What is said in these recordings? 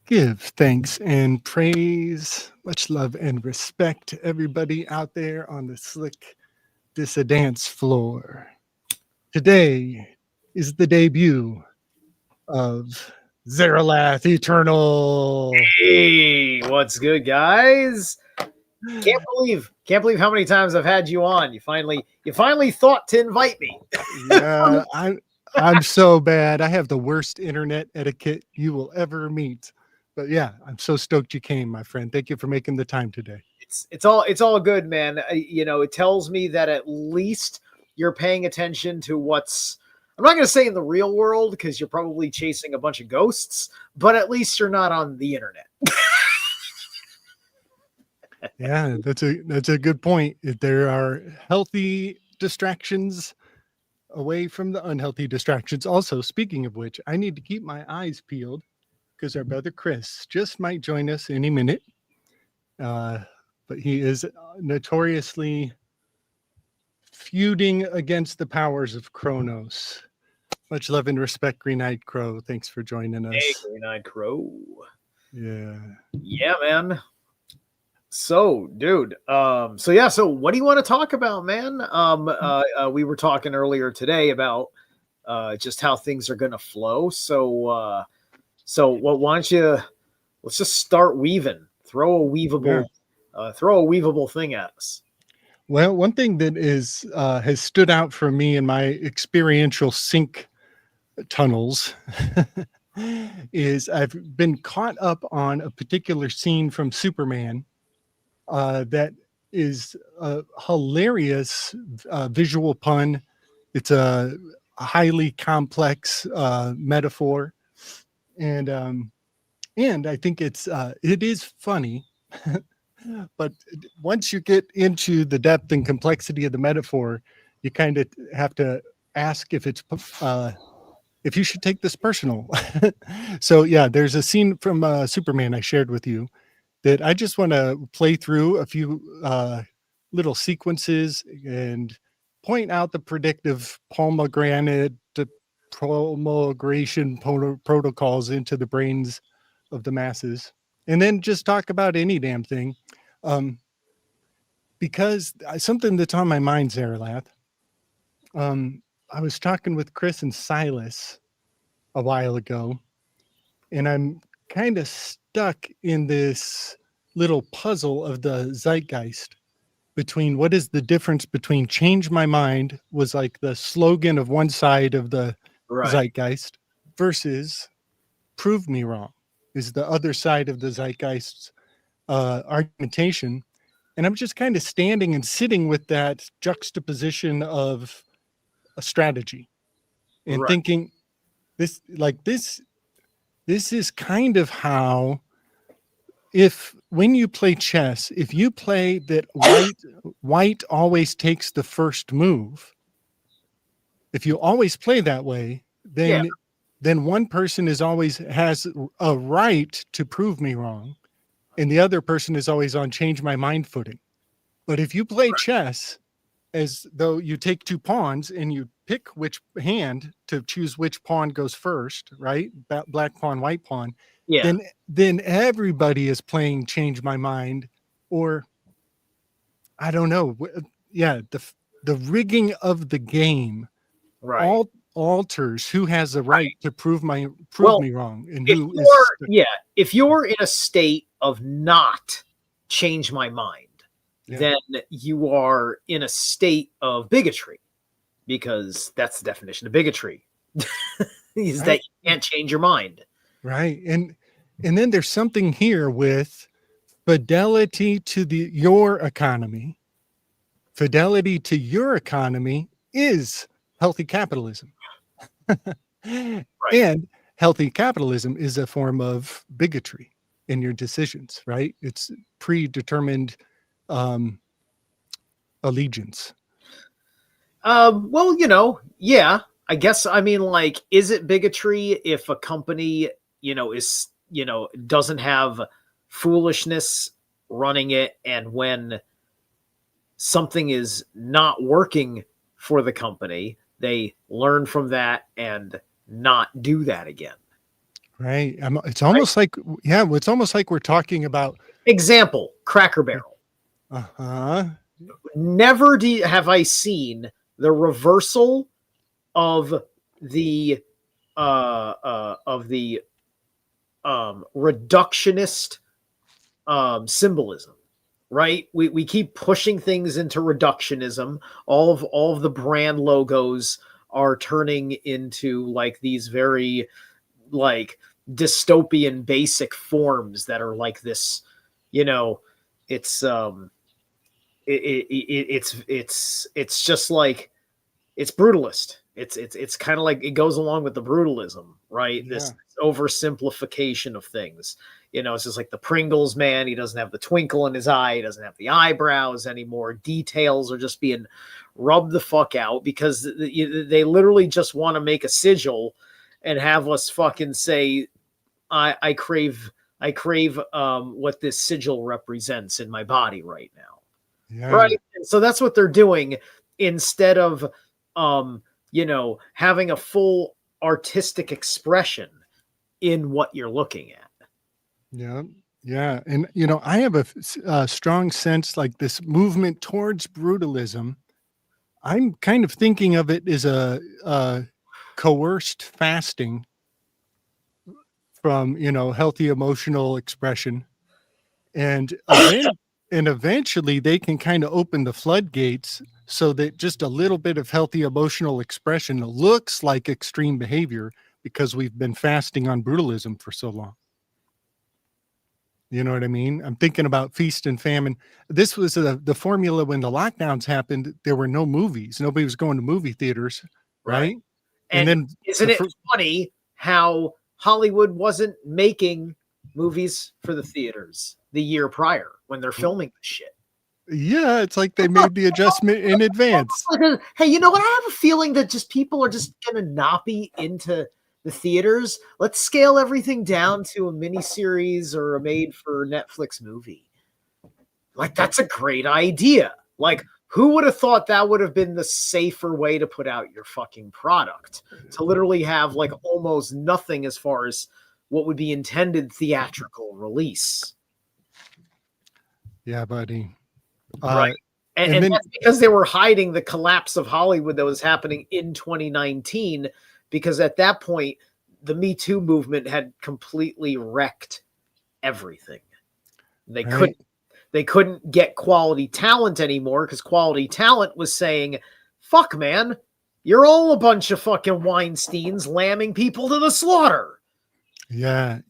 Give thanks and praise, much love and respect to everybody out there on the slick dance floor. Today is the debut of Zerilath Eternal. Hey, what's good, guys? Can't believe how many times I've had you on. You finally thought to invite me. Yeah, I'm so bad. I have the worst internet etiquette you will ever meet. But yeah, I'm so stoked you came, my friend. Thank you for making the time today. It's all good, man. It tells me that at least you're paying attention to what's I'm not going to say in the real world because you're probably chasing a bunch of ghosts, but at least you're not on the internet. Yeah, that's a good point. There are healthy distractions away from the unhealthy distractions. Also, speaking of which, I need to keep my eyes peeled because our brother Chris just might join us any minute. Uh, but he is notoriously feuding against the powers of Kronos. Much love and respect, Green Eyed Crow. Thanks for joining Hey, us. Green-eyed Crow. Yeah. Yeah, man. So, dude, so what do you want to talk about, man? We were talking earlier today about just how things are gonna flow. Why don't you let's just start weaving. Yeah. Throw a weavable thing at us. Well, one thing that is has stood out for me in my experiential sync tunnels is I've been caught up on a particular scene from Superman that is a hilarious visual pun. It's a highly complex metaphor, and um, and I think it is funny. But once you get into the depth and complexity of the metaphor, you kind of have to ask if you should take this personal. So yeah, there's a scene from Superman I shared with you that I just want to play through a few little sequences and point out the predictive pomegranate promulgation protocols into the brains of the masses, and then just talk about any damn thing. Um, because something that's on my mind, Zerilath. I was talking with Chris and Silas a while ago, and I'm kind of stuck in this little puzzle of the zeitgeist between what is the difference between change my mind was like the slogan of one side of the Right. zeitgeist versus prove me wrong is the other side of the zeitgeist's argumentation. And I'm just kind of standing and sitting with that juxtaposition of a strategy and Right. thinking this is kind of how, if when you play chess, if you play that white always takes the first move, if you always play that way, Yeah. then one person is always has a right to prove me wrong, and the other person is always on change my mind footing. But if you play chess as though you take two pawns and you pick which hand to choose which pawn goes first, right? Black pawn, white pawn, Yeah. then everybody is playing change my mind, or I don't know. Yeah, the rigging of the game Right. all alters who has the right to prove Well, me wrong and if who is. you're yeah, if you're in a state of not change my mind, Yeah, then you are in a state of bigotry because that's the definition of bigotry is that right, you can't change your mind. right. And then there's something here with fidelity to your economy. Fidelity to your economy is healthy capitalism. Right. And healthy capitalism is a form of bigotry in your decisions, right? It's predetermined um, allegiance. Well, yeah, I guess I mean like is it bigotry if a company, is, doesn't have foolishness running it and when something is not working for the company, they learn from that and not do that again. Right. It's Right? almost like, yeah, it's almost like we're talking about, Example: Cracker Barrel. uh-huh. Never have I seen the reversal of the of the reductionist symbolism, right? We keep pushing things into reductionism. All of the brand logos are turning into like these very like dystopian basic forms that are like this, you know, it's it's just like it's brutalist. It's kind of like it goes along with the brutalism, right? This Yeah. oversimplification of things. It's just like the Pringles man. He doesn't have the twinkle in his eye. He doesn't have the eyebrows anymore. Details are just being rubbed the fuck out because they literally just want to make a sigil and have us fucking say, I crave what this sigil represents in my body right now. Yeah. Right. And so that's what they're doing instead of, having a full artistic expression in what you're looking at. Yeah. Yeah. And, I have a strong sense like this movement towards brutalism. I'm kind of thinking of it as a coerced fasting from, healthy emotional expression. And eventually they can kind of open the floodgates so that just a little bit of healthy emotional expression looks like extreme behavior because we've been fasting on brutalism for so long. You know what I mean? I'm thinking about feast and famine. This was the formula when the lockdowns happened. There were no movies. Nobody was going to movie theaters, Right. right? And And then isn't it funny how Hollywood wasn't making movies for the theaters the year prior when they're filming this shit? yeah, it's like they made the adjustment in advance. Hey, you know what? I have a feeling that just people are just gonna not be into the theaters. Let's scale everything down to a miniseries or a made for Netflix movie. Like, that's a great idea. Like, who would have thought that would have been the safer way to put out your fucking product? To literally have like almost nothing as far as what would be intended theatrical release. Yeah, buddy. Right. And And then that's because they were hiding the collapse of Hollywood that was happening in 2019, because at that point, the Me Too movement had completely wrecked everything. They right. couldn't get quality talent anymore because quality talent was saying, fuck, man, you're all a bunch of fucking Weinsteins lambing people to the slaughter. Yeah.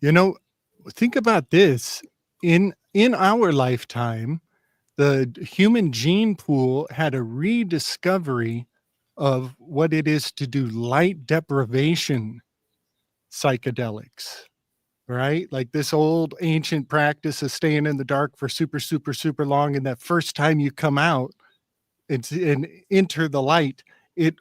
Think about this. In our lifetime, the human gene pool had a rediscovery of what it is to do light deprivation psychedelics, right? Like this old ancient practice of staying in the dark for super, super, super long. And that first time you come out and enter the light, it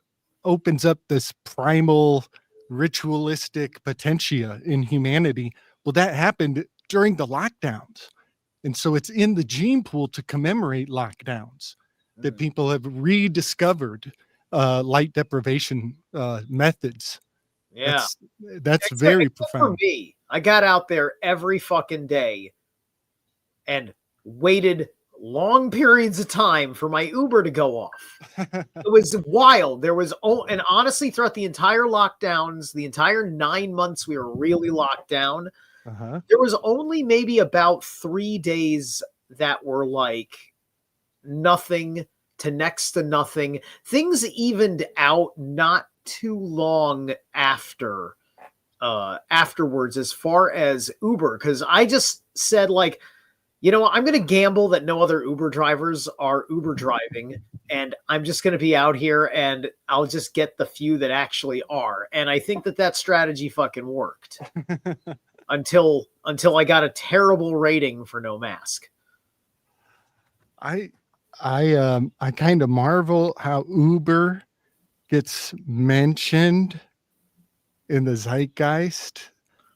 opens up this primal ritualistic potentia in humanity. Well, that happened during the lockdowns. And so it's in the gene pool to commemorate lockdowns that people have rediscovered light deprivation methods. Yeah. That's very Except for profound. me, I got out there every fucking day and waited long periods of time for my Uber to go off. It was wild. And honestly, throughout the entire lockdowns, the entire 9 months we were really locked down, Uh-huh. there was only maybe about 3 days that were like nothing to next to nothing. Things evened out not too long afterwards as far as Uber, because I just said, like, I'm going to gamble that no other Uber drivers are Uber driving, and I'm just going to be out here and I'll just get the few that actually are. And I think that strategy fucking worked until I got a terrible rating for no mask. I kind of marvel how Uber gets mentioned in the zeitgeist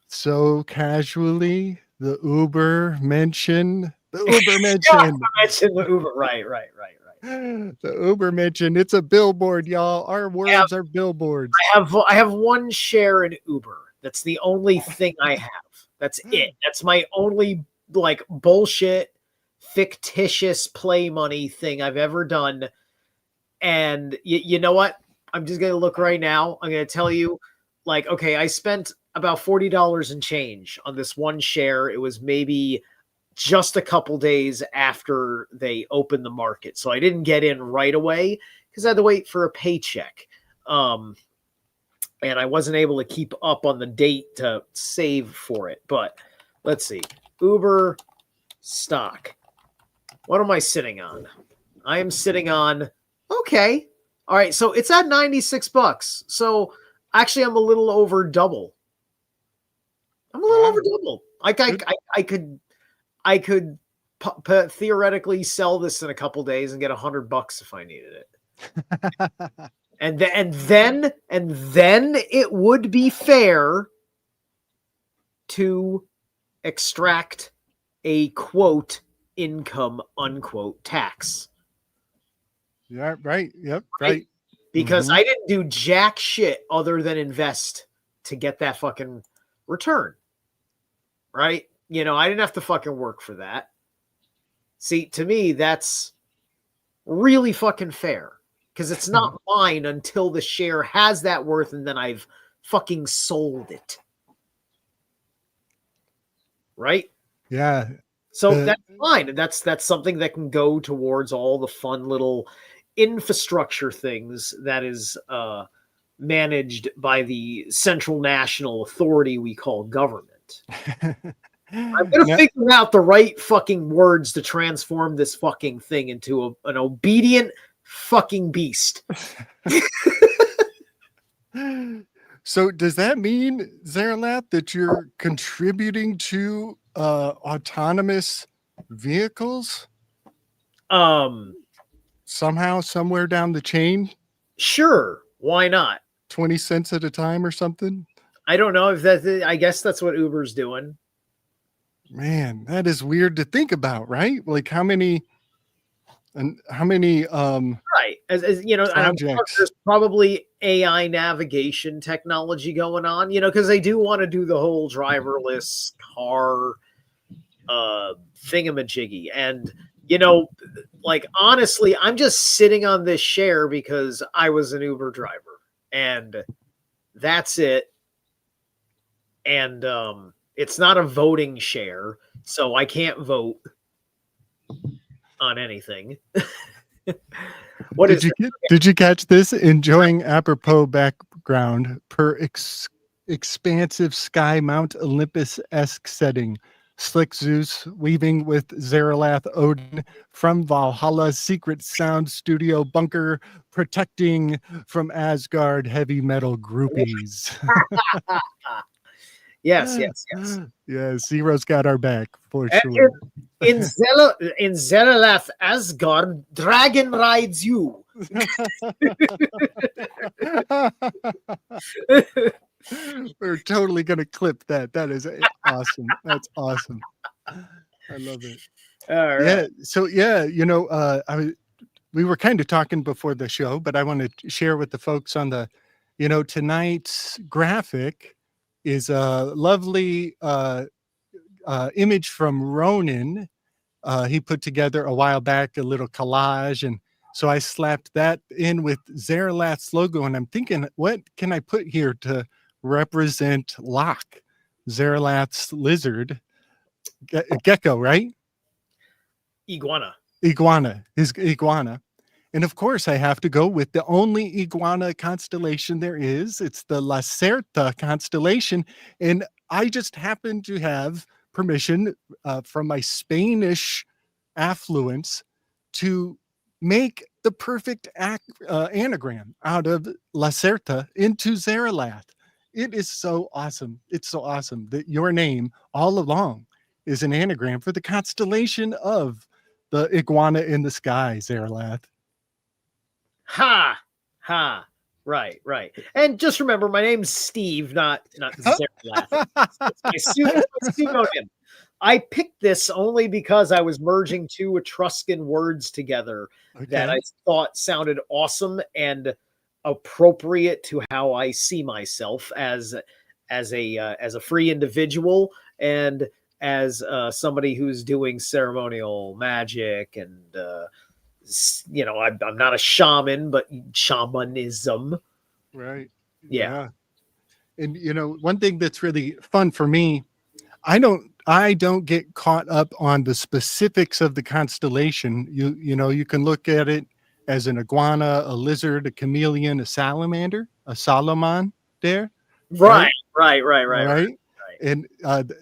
so casually. The Uber mention, the Uber mention, I mentioned the Uber. Right. the Uber mention. It's a billboard, y'all. Our words are billboards. I have one share in Uber. That's the only thing I have. That's it. That's my only like bullshit, fictitious play money thing I've ever done. And you know what? I'm just going to look right now. I'm going to tell you, like, okay, I spent about $40 and change on this one share. It was maybe just a couple days after they opened the market. So I didn't get in right away because I had to wait for a paycheck. And I wasn't able to keep up on the date to save for it. But let's see. Uber stock. What am I sitting on? I am sitting on, okay. All right. So it's at $96. So actually I'm a little over double. I'm a little over double. Like I could theoretically sell this in a couple days and get $100 if I needed it. And then it would be fair to extract a quote income unquote tax. Yeah, right. Yep, right. Because I didn't do jack shit other than invest to get that fucking return. Right? You know, I didn't have to fucking work for that. See, to me, that's really fucking fair. Because it's not mine until the share has that worth and then I've fucking sold it. Right? Yeah. So that's fine. And that's something that can go towards all the fun little infrastructure things that is managed by the central national authority we call government. I'm going to figure out the right fucking words to transform this fucking thing into an obedient fucking beast. So does that mean, Zerilath, that you're contributing to autonomous vehicles? Somehow, somewhere down the chain? Sure. Why not? 20 cents at a time or something? I don't know if that. I guess that's what Uber's doing. Man, that is weird to think about, right? Like how many right, as you know, there's probably AI navigation technology going on, you know, because they do want to do the whole driverless car thingamajiggy. And you know, like honestly, I'm just sitting on this share because I was an Uber driver and that's it. And it's not a voting share, so I can't vote on anything. Did you catch this? Enjoying apropos background per expansive sky Mount Olympus-esque setting. Slick Zeus weaving with Zerilath Odin from Valhalla's secret sound studio bunker, protecting from Asgard heavy metal groupies. Yes. Yeah, Zero's got our back for sure. In Zerilath Asgard, dragon rides you. We're totally gonna clip that. That is awesome. That's awesome. I love it. All right. Yeah. So yeah, you know, we were kind of talking before the show, but I want to share with the folks on the, you know, tonight's graphic is a lovely image from Ronan. He put together a while back a little collage, and so I slapped that in with Zerilath's logo, and I'm thinking, what can I put here to represent Locke, Zerilath's lizard, gecko, right? Iguana, his iguana. And of course, I have to go with the only iguana constellation there is. It's the Lacerta constellation. And I just happen to have permission from my Spanish affluence to make the perfect anagram out of Lacerta into Zerilath. It is so awesome. It's so awesome that your name all along is an anagram for the constellation of the iguana in the sky, Zerilath. Ha. Right. And just remember, my name's Steve, not Zerilath. It's my pseudonym. I picked this only because I was merging two Etruscan words together that I thought sounded awesome and appropriate to how I see myself as as a free individual, and as somebody who's doing ceremonial magic, and I'm not a shaman, but shamanism. Right. Yeah. Yeah. And one thing that's really fun for me, I don't get caught up on the specifics of the constellation. You can look at it as an iguana, a lizard, a chameleon, a salamander, a Solomon there, Right, right? right. Right. And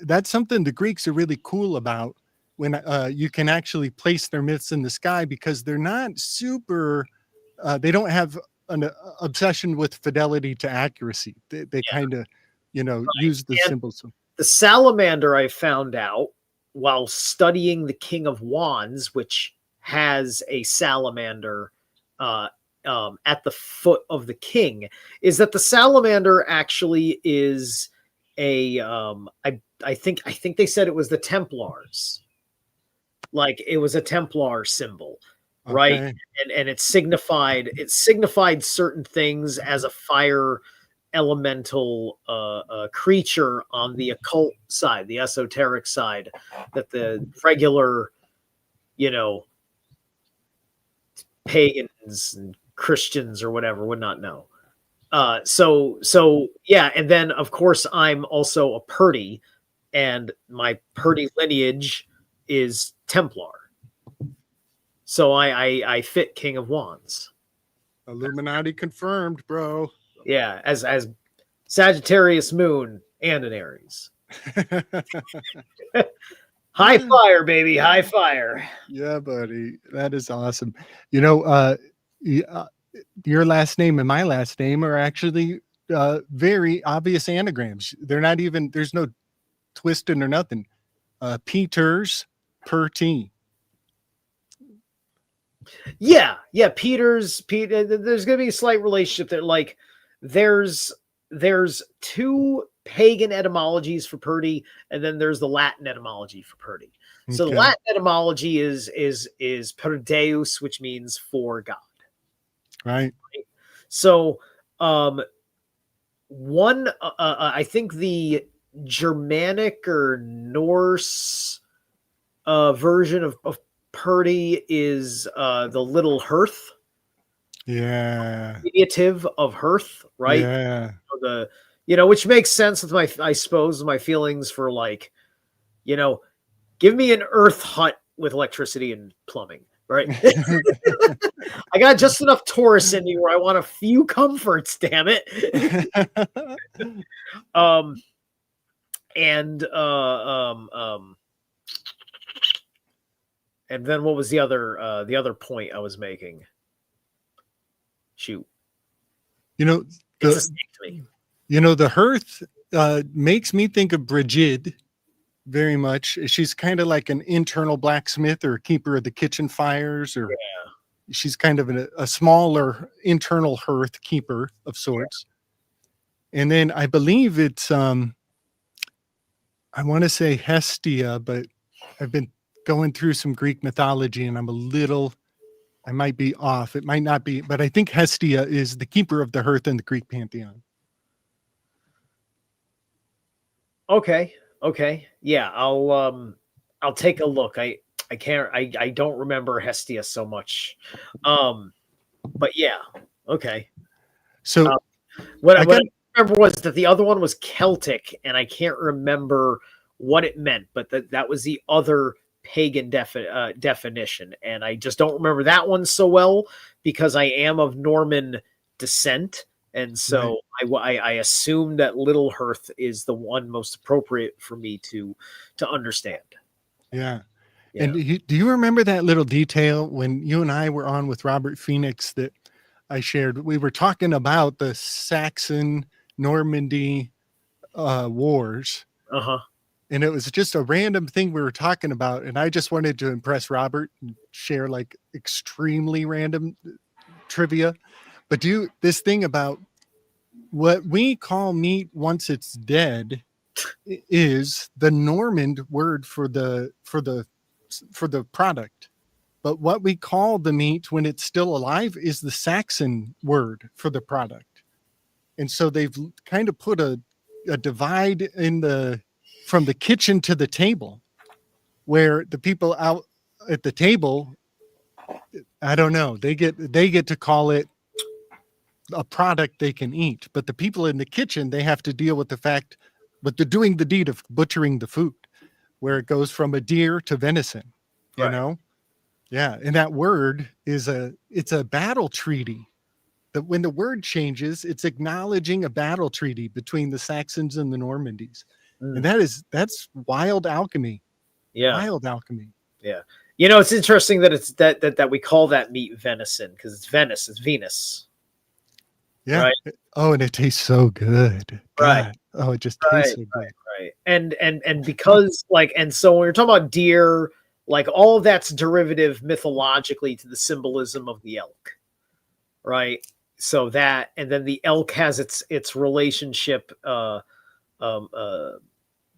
that's something the Greeks are really cool about, when you can actually place their myths in the sky, because they're not super, they don't have an obsession with fidelity to accuracy. They Yeah, kind of, right. use the And symbols. the salamander, I found out while studying the King of Wands, which has a salamander uh, at the foot of the king, is that the salamander actually is I think they said it was the Templars. Like, it was a Templar symbol, right? Okay. And it signified certain things as a fire elemental creature on the occult side, the esoteric side, that the regular, you know, pagans and Christians or whatever would not know. So yeah, and then of course I'm also a Purdy, and my Purdy lineage is Templar. So I fit King of Wands. Illuminati confirmed, bro. Yeah, as Sagittarius moon and an Aries. High fire, baby, high fire. Yeah, buddy. That is awesome. You know, uh, y- uh, your last name and my last name are actually very obvious anagrams. They're not even, there's no twisting or nothing. Peters per T. Yeah, Pete. There's gonna be a slight relationship there. Like, there's two pagan etymologies for Purdy, and then there's the Latin etymology for Purdy. So the Okay. Latin etymology is per Deus, which means for God. Right. So one I think the Germanic or Norse version of Purdy is the little hearth, Yeah. diminutive of hearth, right? Yeah. So which makes sense with I suppose, my feelings for, like, give me an earth hut with electricity and plumbing, right? I got just enough Taurus in me where I want a few comforts, damn it. um and and then what was the other point I was making? Shoot. It's The, escaped me. the hearth makes me think of Brigid very much. She's kind of like an internal blacksmith or a keeper of the kitchen fires, or she's kind of a smaller internal hearth keeper of sorts. Yeah. And then I believe it's I want to say Hestia, but I've been going through some Greek mythology and I might be off. It might not be, but I think Hestia is the keeper of the hearth in the Greek pantheon. Okay. Yeah, I'll take a look. I don't remember Hestia so much. But yeah, okay. So what I remember was that the other one was Celtic, and I can't remember what it meant, but that was the other pagan definition, and I just don't remember that one so well because I am of Norman descent, and so right. I assume that Little Hearth is the one most appropriate for me to understand. Yeah. And do you remember that little detail when you and I were on with Robert Phoenix that I shared? We were talking about the Saxon Normandy wars. Uh-huh. And it was just a random thing we were talking about. And I just wanted to impress Robert and share like extremely random trivia. But this thing about what we call meat once it's dead is the Norman word for the product. But what we call the meat when it's still alive is the Saxon word for the product. And so they've kind of put a a divide in the from the kitchen to the table, where the people out at the table, I don't know, they get to call it a product they can eat, but the people in the kitchen, they have to deal with the fact, but they're doing the deed of butchering the food, where it goes from a deer to venison, you Right. know? Yeah, and that word is it's a battle treaty. That when the word changes, it's acknowledging a battle treaty between the Saxons and the Normandies. And Mm, that's wild alchemy. yeah. Wild alchemy. Yeah. You know, it's interesting that it's that we call that meat venison because it's Venice, it's Venus, Yeah. right? Oh, and it tastes so good. Right. God. Oh, it just tastes Right. so good. Right. And because like and so when you're talking about deer, like all of that's derivative mythologically to the symbolism of the elk, right? So that and then the elk has its relationship um uh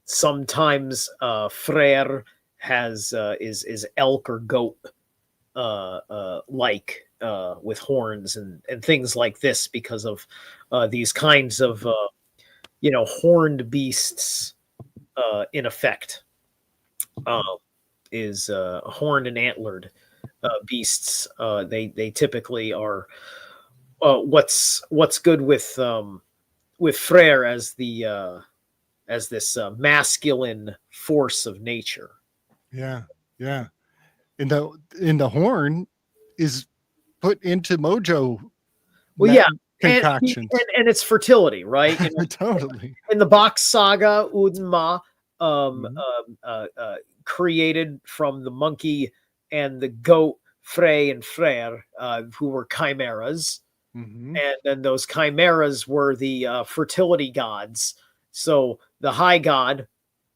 sometimes frere has is elk or goat like with horns and things like this because of these kinds of horned beasts in effect uh, is horned and antlered beasts. They typically are what's good with Frere as this masculine force of nature. Yeah. Yeah. And the horn is put into mojo Well, yeah, concoctions. and it's fertility, right? Totally. In the Box Saga, Udma Mhm. created from the monkey and the goat Frey and Freyr, who were chimeras, Mhm. and then those chimeras were the fertility gods. So the high god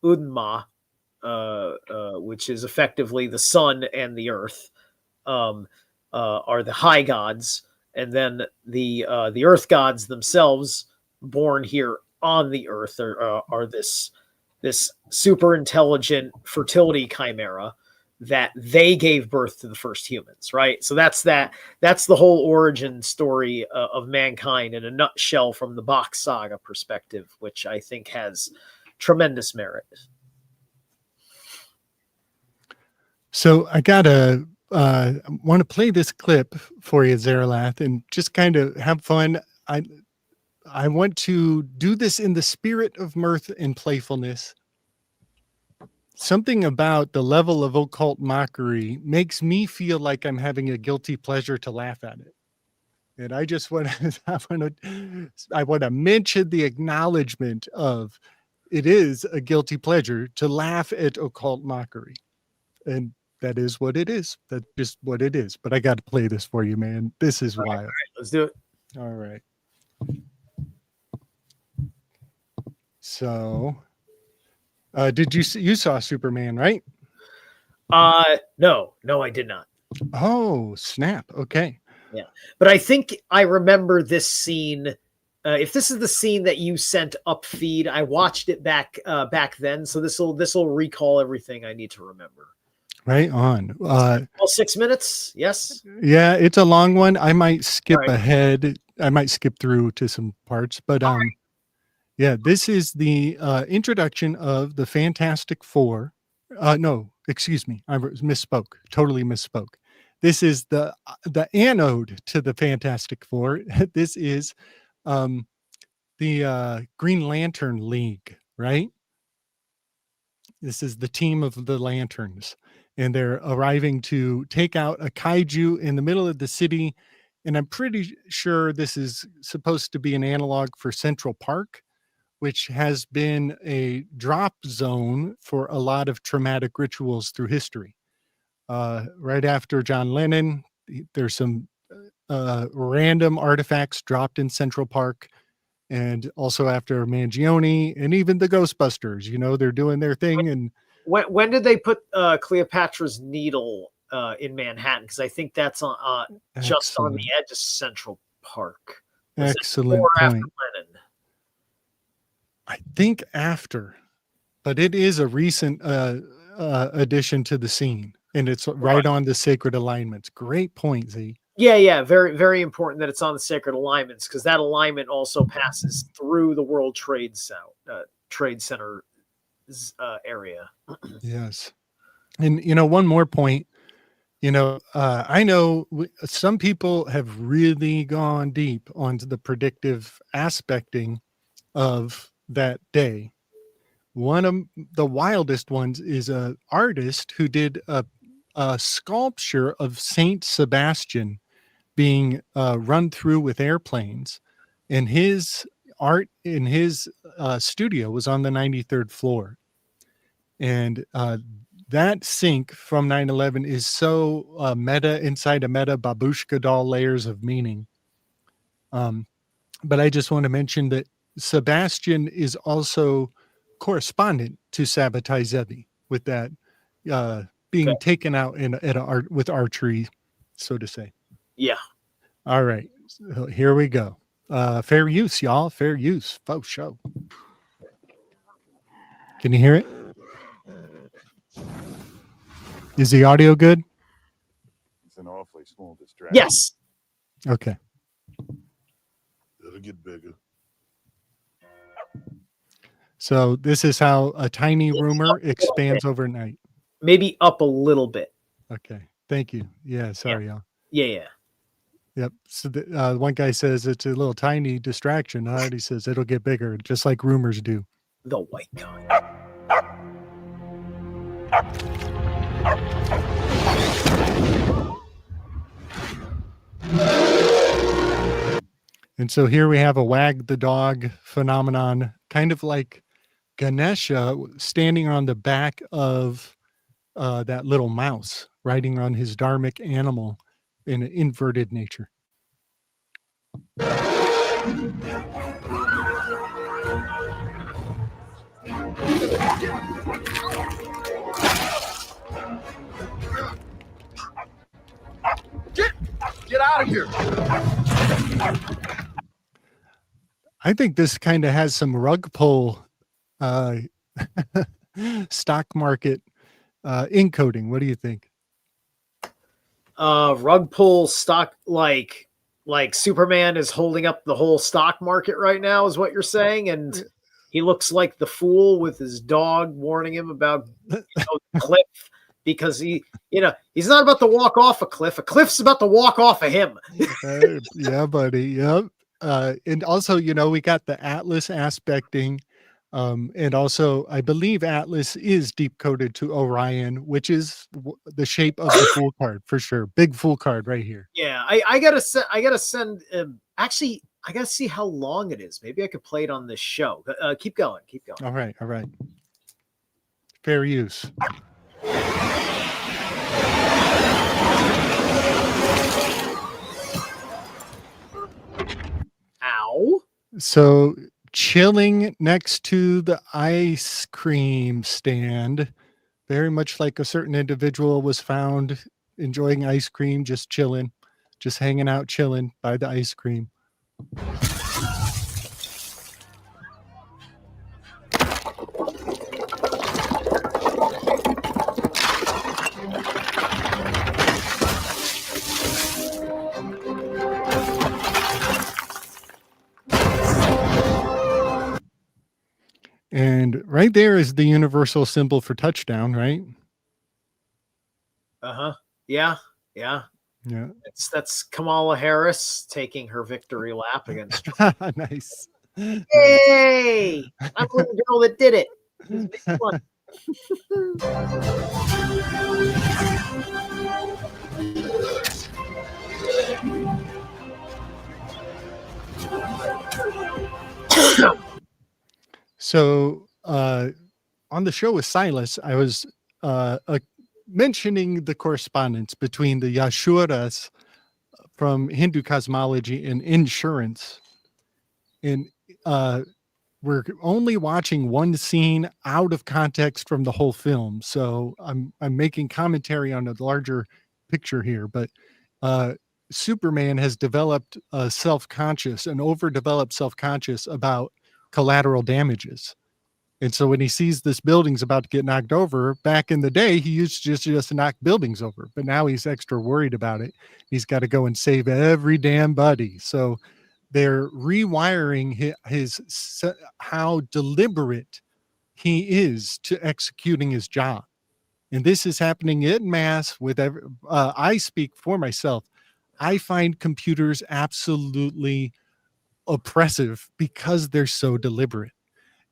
Udma, which is effectively the sun and the earth, um, are the high gods, and then the earth gods themselves, born here on the earth, are this super intelligent fertility chimera that they gave birth to the first humans, right? So that's the whole origin story of mankind in a nutshell from the Bach saga perspective, which I think has tremendous merit. So I gotta want to play this clip for you, Zerilath, and just kind of have fun. I want to do this in the spirit of mirth and playfulness. Something about the level of occult mockery makes me feel like I'm having a guilty pleasure to laugh at it. And I just want to, I want to mention the acknowledgement of it is a guilty pleasure to laugh at occult mockery. And that is what it is. That's just what it is. But I got to play this for you, man. This is All right, wild. let's do it. All right. So, did you saw Superman, right? No, I did not. Oh, snap. Okay. Yeah, but I think I remember this scene. If this is the scene that you sent up feed, I watched it back then, so this will recall everything I need to remember. Right on. All 6 minutes, yes. Yeah, it's a long one. I might All skip right. ahead. I might skip through to some parts, but yeah, this is the introduction of the Fantastic Four. No, excuse me, I misspoke. Totally misspoke. This is the anode to the Fantastic Four. This is um, the Green Lantern League, right? This is the team of the Lanterns, and they're arriving to take out a kaiju in the middle of the city. And I'm pretty sure this is supposed to be an analog for Central Park, which has been a drop zone for a lot of traumatic rituals through history. Right after John Lennon, there's some random artifacts dropped in Central Park. And also after Mangione and even the Ghostbusters, they're doing their thing. And When did they put Cleopatra's Needle in Manhattan? Because I think that's just on the excellent, edge of Central Park. Was it before excellent or after point. Lennon? I think after, but it is a recent addition to the scene, and it's right Right. on the sacred alignments. Great point, Z. Yeah, very, very important that it's on the sacred alignments, because that alignment also passes through the World Trade Center area. Yes. And, one more point, I know some people have really gone deep onto the predictive aspecting of that day. One of the wildest ones is a artist who did a sculpture of Saint Sebastian being run through with airplanes, and his art in his studio was on the 93rd floor. And that sync from 9/11 is so meta inside a meta babushka doll layers of meaning. But I just want to mention that Sebastian is also correspondent to Sabbatai Zevi with that being Okay. taken out with archery, so to say. Yeah. All right, so here we go. Fair use, y'all. Fair use. Faux show. Can you hear it? Is the audio good? It's an awfully small distraction. Yes. Okay. It'll get bigger. So this is how a tiny rumor expands overnight. Maybe up a little bit. Okay. Thank you. Yeah. Sorry, y'all. Yeah. Yep. So one guy says it's a little tiny distraction. He says it'll get bigger, just like rumors do. The white kind. And so here we have a wag the dog phenomenon, kind of like Ganesha standing on the back of that little mouse, riding on his dharmic animal in an inverted nature. Get out of here. I think this kind of has some rug pull stock market encoding. What do you think? Rug pull stock, like Superman is holding up the whole stock market right now, is what you're saying, and he looks like the fool with his dog warning him about the cliff, because he's not about to walk off a cliff. A cliff's about to walk off of him. Yeah, buddy. Yep. And also, we got the Atlas aspecting. And also, I believe Atlas is deep coded to Orion, which is the shape of the Fool card for sure. Big Fool card right here. Yeah, I gotta send. Actually, I gotta see how long it is. Maybe I could play it on this show. Keep going. All right. Fair use. Ow. So chilling next to the ice cream stand, very much like a certain individual was found enjoying ice cream, just chilling, just hanging out, chilling by the ice cream. And right there is the universal symbol for touchdown, right? Yeah. Yeah. That's Kamala Harris taking her victory lap against Trump. Nice. Hey, I'm the girl that did it. So on the show with Silas, I was mentioning the correspondence between the Yashuras from Hindu cosmology and insurance. And we're only watching one scene out of context from the whole film. So I'm making commentary on a larger picture here, but Superman has developed an overdeveloped self-conscious about collateral damages. And so when he sees this building's about to get knocked over, back in the day, he used to just knock buildings over. But now he's extra worried about it. He's got to go and save every damn buddy. So they're rewiring how deliberate he is to executing his job. And this is happening en masse with I speak for myself. I find computers absolutely oppressive because they're so deliberate.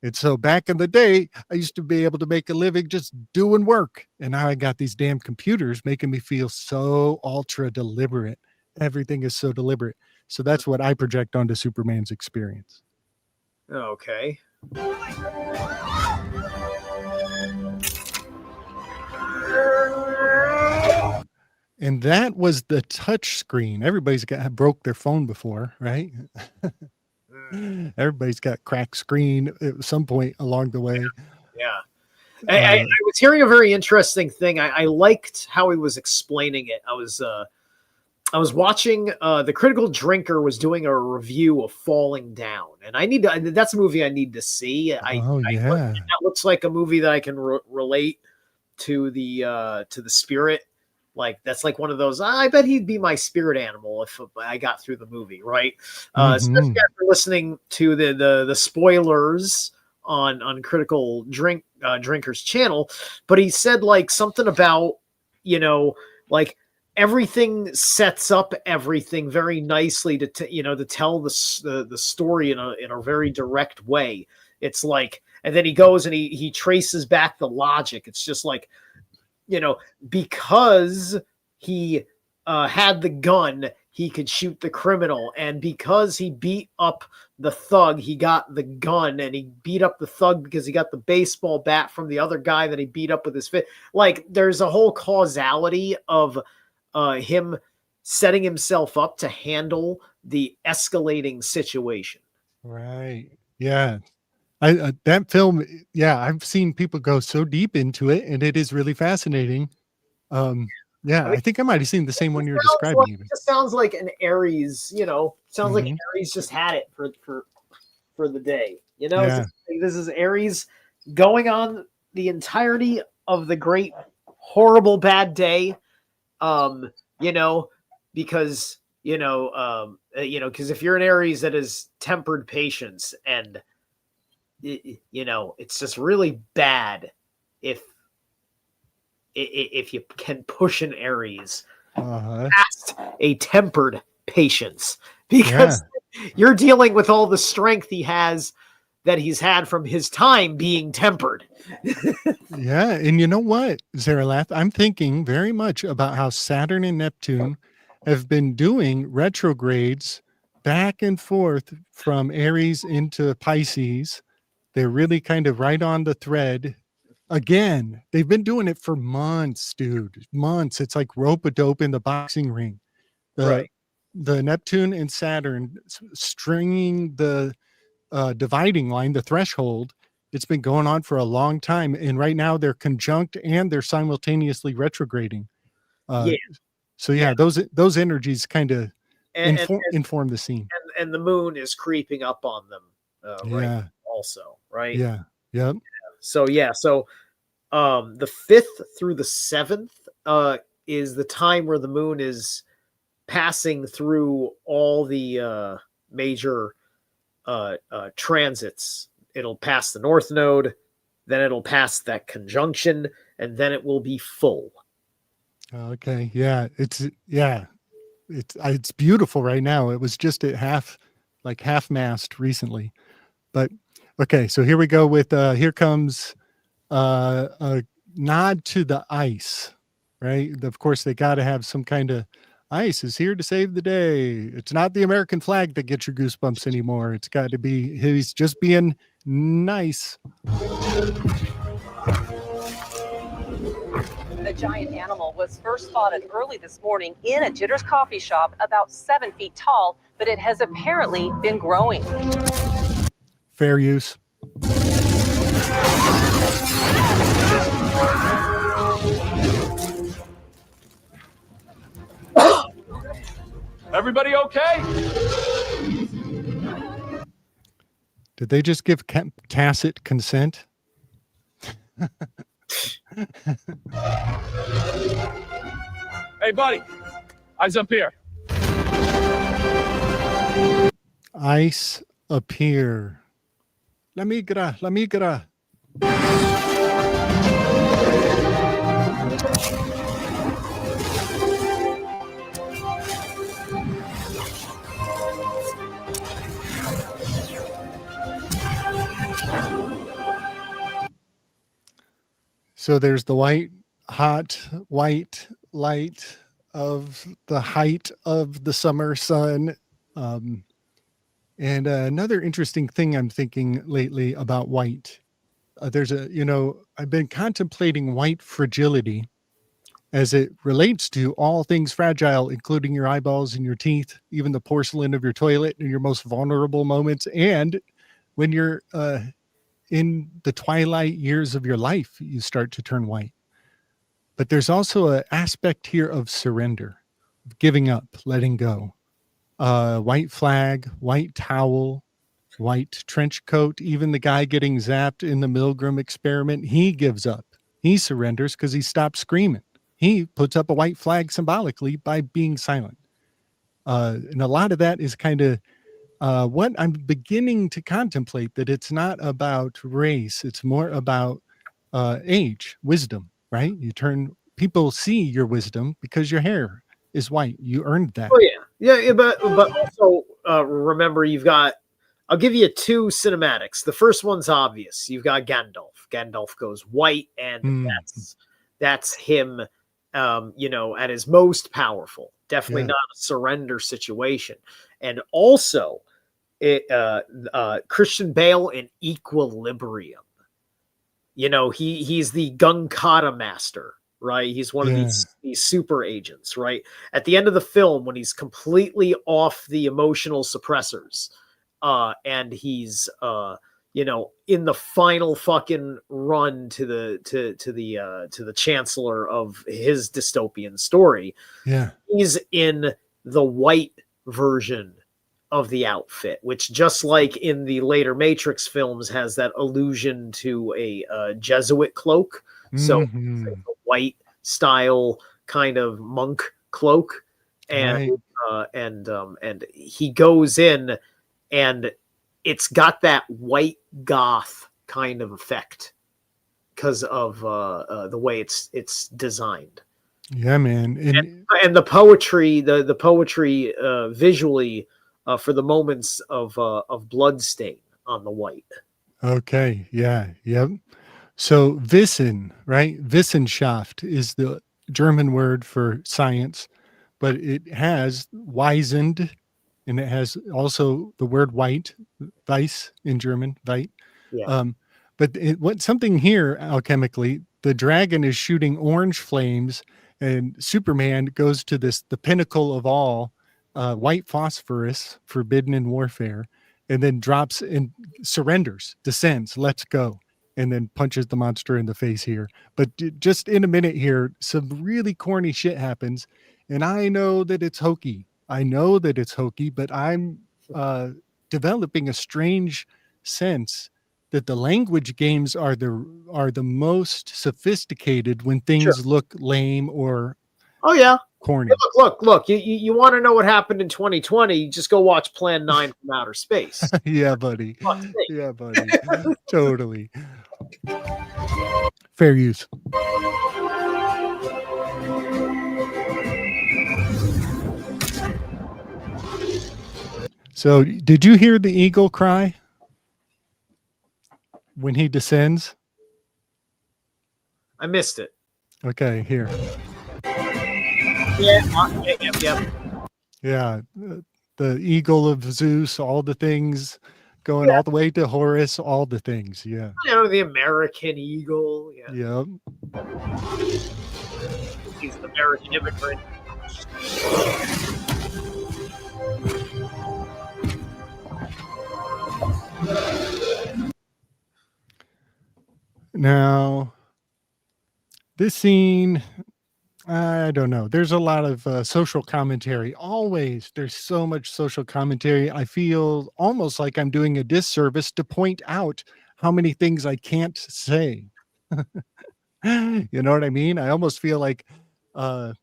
And so back in the day, I used to be able to make a living just doing work. And now I got these damn computers making me feel so ultra deliberate. Everything is so deliberate. So that's what I project onto Superman's experience. Okay. And that was the touch screen. Everybody's broke their phone before, right? Everybody's got cracked screen at some point along the way. Yeah. I was hearing a very interesting thing. I liked how he was explaining it. I was watching the Critical Drinker was doing a review of Falling Down, and that's a movie I need to see. That looks like a movie that I can relate to the spirit. Like that's like one of those. I bet he'd be my spirit animal if I got through the movie, right? Especially after listening to the spoilers on Critical Drinker's channel. But he said like something about like everything sets up everything very nicely to tell the story in a very direct way. It's like, and then he goes and he traces back the logic. It's just like, because he had the gun, he could shoot the criminal. And because he beat up the thug, he got the gun. And he beat up the thug because he got the baseball bat from the other guy that he beat up with his fist. Like, there's a whole causality of him setting himself up to handle the escalating situation. Right. Yeah. That film, yeah, I've seen people go so deep into it, and it is really fascinating. I think I might have seen the same one you're describing. Like, it just sounds like an Aries, sounds like Aries just had it for the day. Yeah. This is Aries going on the entirety of the great, horrible, bad day. Because if you're an Aries that is tempered patience, and it's just really bad if you can push an Aries past a tempered patience, because you're dealing with all the strength he's had from his time being tempered. Yeah. And you know what, Zerilath, I'm thinking very much about how Saturn and Neptune have been doing retrogrades back and forth from Aries into Pisces. They're really kind of right on the thread. Again, they've been doing it for months, dude. Months. It's like rope-a-dope in the boxing ring. The Neptune and Saturn stringing the dividing line, the threshold. It's been going on for a long time. And right now they're conjunct and they're simultaneously retrograding. So those energies kind of inform the scene. And the moon is creeping up on them right also, right? Yeah. Yep. So the 5th through the 7th is the time where the moon is passing through all the major transits. It'll pass the North Node, then it'll pass that conjunction, and then it will be full. Okay. Yeah. It's beautiful right now. It was just at half mast recently, but okay. So here we go with, here comes a nod to the ice, right? Of course they got to have some kind of ice is here to save the day. It's not the American flag that gets your goosebumps anymore. It's got to be, he's just being nice. The giant animal was first spotted early this morning in a Jitters coffee shop about 7 feet tall, but it has apparently been growing. Fair use. Everybody okay? Did they just give tacit consent Hey, buddy, eyes up here. Ice appear. La migra, la migra. So there's the hot white light of the height of the summer sun. And another interesting thing I'm thinking lately about white, I've been contemplating white fragility as it relates to all things fragile, including your eyeballs and your teeth, even the porcelain of your toilet in your most vulnerable moments. And when you're in the twilight years of your life, you start to turn white. But there's also an aspect here of surrender, giving up, letting go. White flag, white towel, white trench coat. Even the guy getting zapped in the Milgram experiment, he gives up. He surrenders because he stops screaming. He puts up a white flag symbolically by being silent. And a lot of that is kind of what I'm beginning to contemplate, that it's not about race. It's more about age, wisdom, right? People see your wisdom because your hair is white. You earned that. Oh yeah, but also remember, I'll give you two cinematics. The first one's obvious. You've got Gandalf. Gandalf goes white, and that's him. At his most powerful. Definitely not a surrender situation. And also, Christian Bale in Equilibrium. He's the gun kata master, right? He's one of these super agents, right? At the end of the film, when he's completely off the emotional suppressors, and he's in the final fucking run to the chancellor of his dystopian story, he's in the white version of the outfit, which, just like in the later Matrix films, has that allusion to a Jesuit cloak. So it's a white style kind of monk cloak, and he goes in, and it's got that white goth kind of effect because of the way it's designed. Yeah, man. And the poetry, the poetry visually for the moments of bloodstain on the white. Okay. Yeah. Yep. So Wissen, right? Wissenschaft is the German word for science, but it has wizened, and it has also the word white, Weiß in German, Weit. Yeah. But something here alchemically, the dragon is shooting orange flames, and Superman goes to the pinnacle of all, white phosphorus, forbidden in warfare, and then drops and surrenders, descends, lets go, and then punches the monster in the face here. But just in a minute here, some really corny shit happens, and I know that it's hokey. But I'm developing a strange sense that the language games are the most sophisticated when things look lame or corny. Look, you want to know what happened in 2020, just go watch Plan 9 from Outer Space. Yeah, buddy. Totally. Fair use. So did you hear the eagle cry when he descends? I missed it. Okay, here. Yeah, the eagle of Zeus, all the things, going all the way to Horus, all the things. Yeah. The American eagle. Yeah. He's an American immigrant. Now, this scene, I don't know. There's a lot of social commentary. Always, there's so much social commentary. I feel almost like I'm doing a disservice to point out how many things I can't say. You know what I mean? I almost feel like I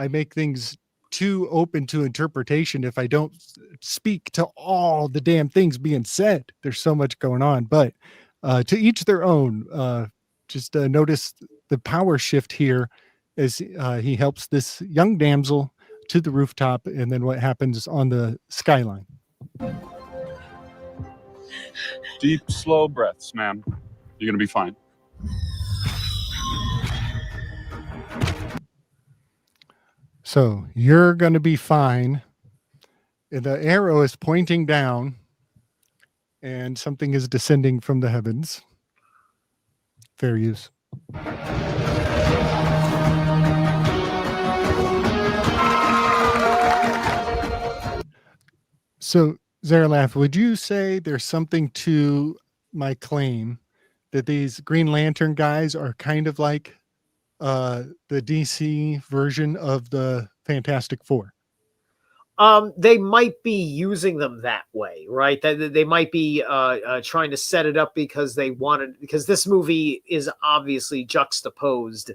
make things too open to interpretation if I don't speak to all the damn things being said. There's so much going on, but to each their own. Just notice the power shift here as he helps this young damsel to the rooftop, and then what happens on the skyline. Deep, slow breaths, ma'am. You're gonna be fine. So you're going to be fine. And the arrow is pointing down, and something is descending from the heavens. Fair use. So, Zerilath, would you say there's something to my claim that these Green Lantern guys are kind of like the DC version of the Fantastic Four? They might be using them that way, right? They might be trying to set it up because this movie is obviously juxtaposed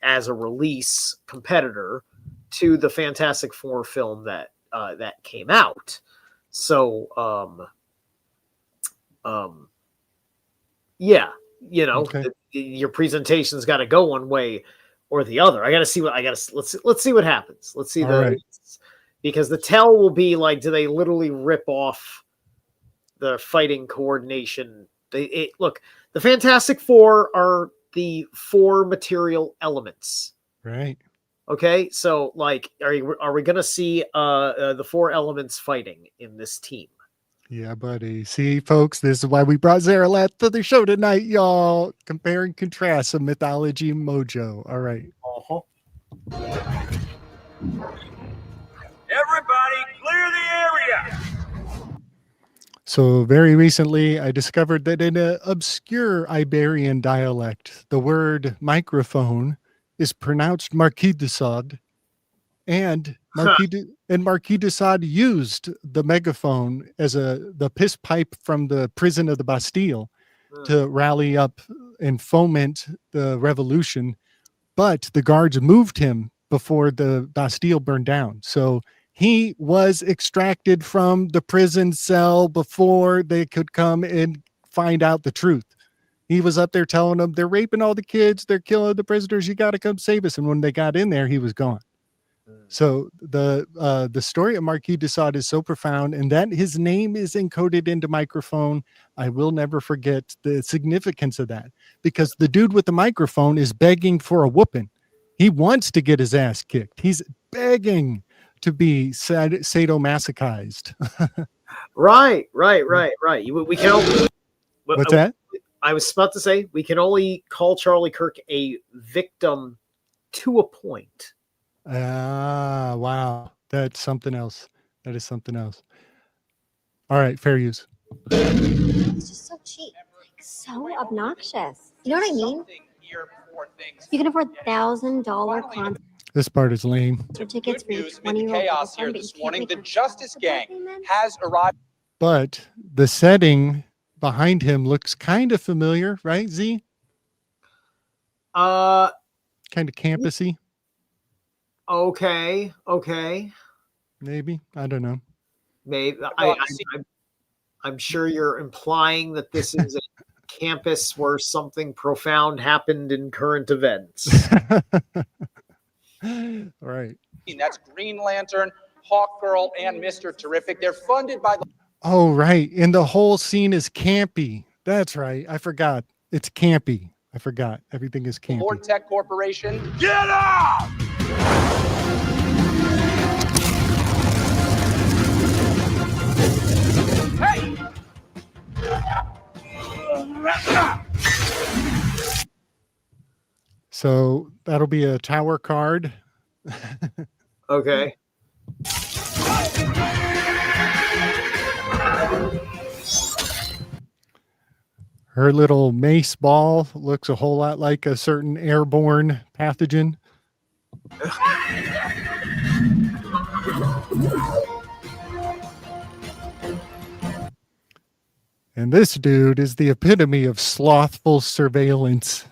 as a release competitor to the Fantastic Four film that came out. So, yeah, Okay. your presentation's got to go one way or the other. Let's see what happens. Let's see All right. because the tell will be like, do they literally rip off the fighting coordination? Look, the Fantastic Four are the four material elements. Right. Okay, so like, are we gonna see the four elements fighting in this team? Yeah, buddy. See, folks, this is why we brought Zerilath to the show tonight, y'all. Compare and contrast some mythology mojo. All right. Uh-huh. Everybody, clear the area. So very recently, I discovered that in an obscure Iberian dialect, the word microphone is pronounced Marquis de Sade, and Marquis de Sade used the megaphone as the piss pipe from the prison of the Bastille to rally up and foment the revolution, but the guards moved him before the Bastille burned down. So he was extracted from the prison cell before they could come and find out the truth. He was up there telling them, they're raping all the kids, they're killing the prisoners, you got to come save us. And when they got in there, he was gone. So the story of Marquis de Sade is so profound, and that his name is encoded into microphone. I will never forget the significance of that, because the dude with the microphone is begging for a whooping. He wants to get his ass kicked. He's begging to be sadomasochized. Right. We can only, What's that? I was about to say, we can only call Charlie Kirk a victim to a point. Wow. That's something else. That is something else. All right, fair use. It's just so cheap, so obnoxious. You know what I mean? You can afford $1,000 concert This part is lame. tickets for your News amid the 20-year-old chaos here girlfriend, but this you can't morning. make The her Justice shop Gang for birthday men? has arrived. But the setting behind him looks kind of familiar, right, Z? Kind of campusy. Okay. Maybe. I don't know. Maybe I'm sure you're implying that this is a campus where something profound happened in current events. All right. That's Green Lantern, Hawkgirl, and Mr. Terrific. They're funded by the Oh, right. And the whole scene is campy. That's right. I forgot. It's campy. I forgot. Everything is campy. Lord Tech Corporation. Get up! Hey! So that'll be a tower card. Okay. Her little mace ball looks a whole lot like a certain airborne pathogen. And this dude is the epitome of slothful surveillance.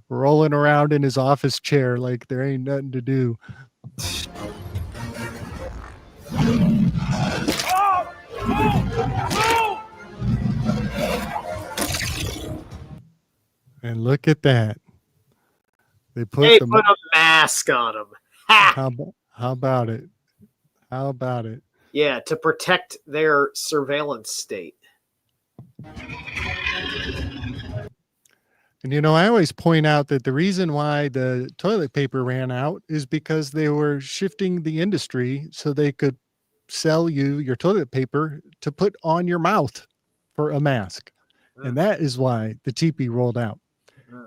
Rolling around in his office chair like there ain't nothing to do. And look at that. They put They the put a mask on him. Ha! how about it? How about it? Yeah, to protect their surveillance state. And I always point out that the reason why the toilet paper ran out is because they were shifting the industry so they could sell you your toilet paper to put on your mouth for a mask. And that is why the teepee rolled out.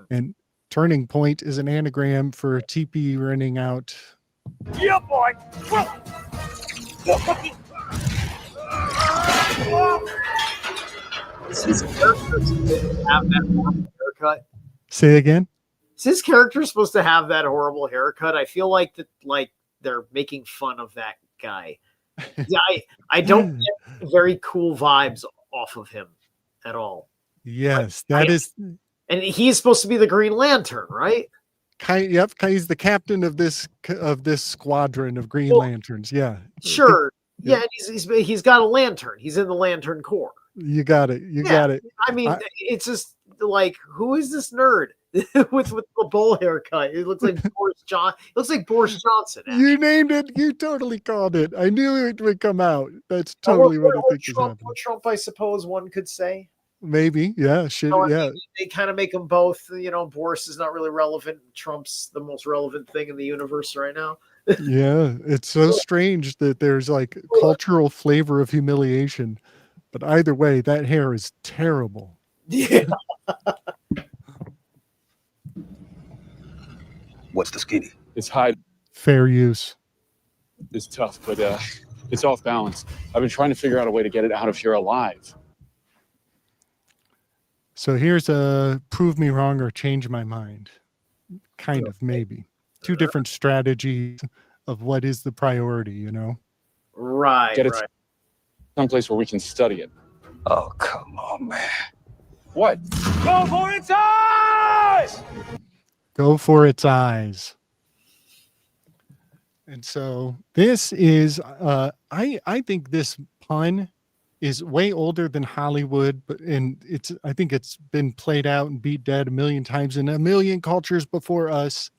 And turning point is an anagram for teepee running out. Yeah, boy. Is his character supposed to have that horrible haircut? Say again? Is his character supposed to have that horrible haircut? I feel like they're making fun of that guy. Yeah, I don't get very cool vibes off of him at all. Yes, and he's supposed to be the Green Lantern, right? Yep, he's the captain of this squadron of Green Lanterns. Yeah, sure. Yeah, and he's got a lantern. He's in the Lantern Corps. You got it. You got it. I mean, it's just like, who is this nerd with the bowl haircut? It looks like Boris Johnson. It looks like Boris Johnson. Actually. You named it. You totally called it. I knew it would come out. That's totally what I think is happening. Trump, I suppose one could say. Maybe, yeah, yeah. They kind of make them both. Boris is not really relevant. Trump's the most relevant thing in the universe right now. Yeah, it's so strange that there's like cultural flavor of humiliation, but either way, that hair is terrible. Yeah. What's the skinny? It's high. Fair use. It's tough, but it's off balance. I've been trying to figure out a way to get it out of here alive. So here's a prove me wrong or change my mind. Kind of, maybe. Two different strategies of what is the priority, Right. Get it someplace where we can study it. Oh, come on, man. What? Go for its eyes! Go for its eyes. And so this is, I think this pun is way older than Hollywood, I think it's been played out and beat dead a million times in a million cultures before us.